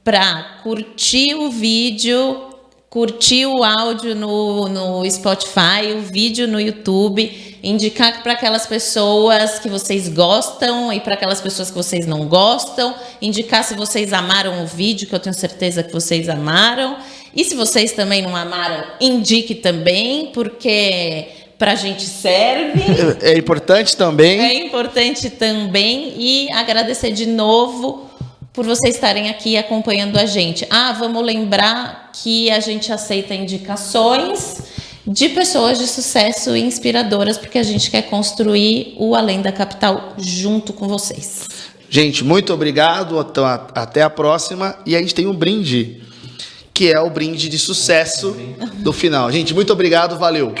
para curtir o vídeo, curtir o áudio no Spotify, o vídeo no YouTube, indicar para aquelas pessoas que vocês gostam e para aquelas pessoas que vocês não gostam, indicar se vocês amaram o vídeo, que eu tenho certeza que vocês amaram. E se vocês também não amaram, indique também, porque pra gente serve. É importante também. É importante também. E agradecer de novo por vocês estarem aqui acompanhando a gente. Vamos lembrar que a gente aceita indicações de pessoas de sucesso e inspiradoras, porque a gente quer construir o Além da Capital junto com vocês. Gente, muito obrigado. Até a próxima. E a gente tem um brinde, que é o brinde de sucesso do final. Gente, muito obrigado. Valeu.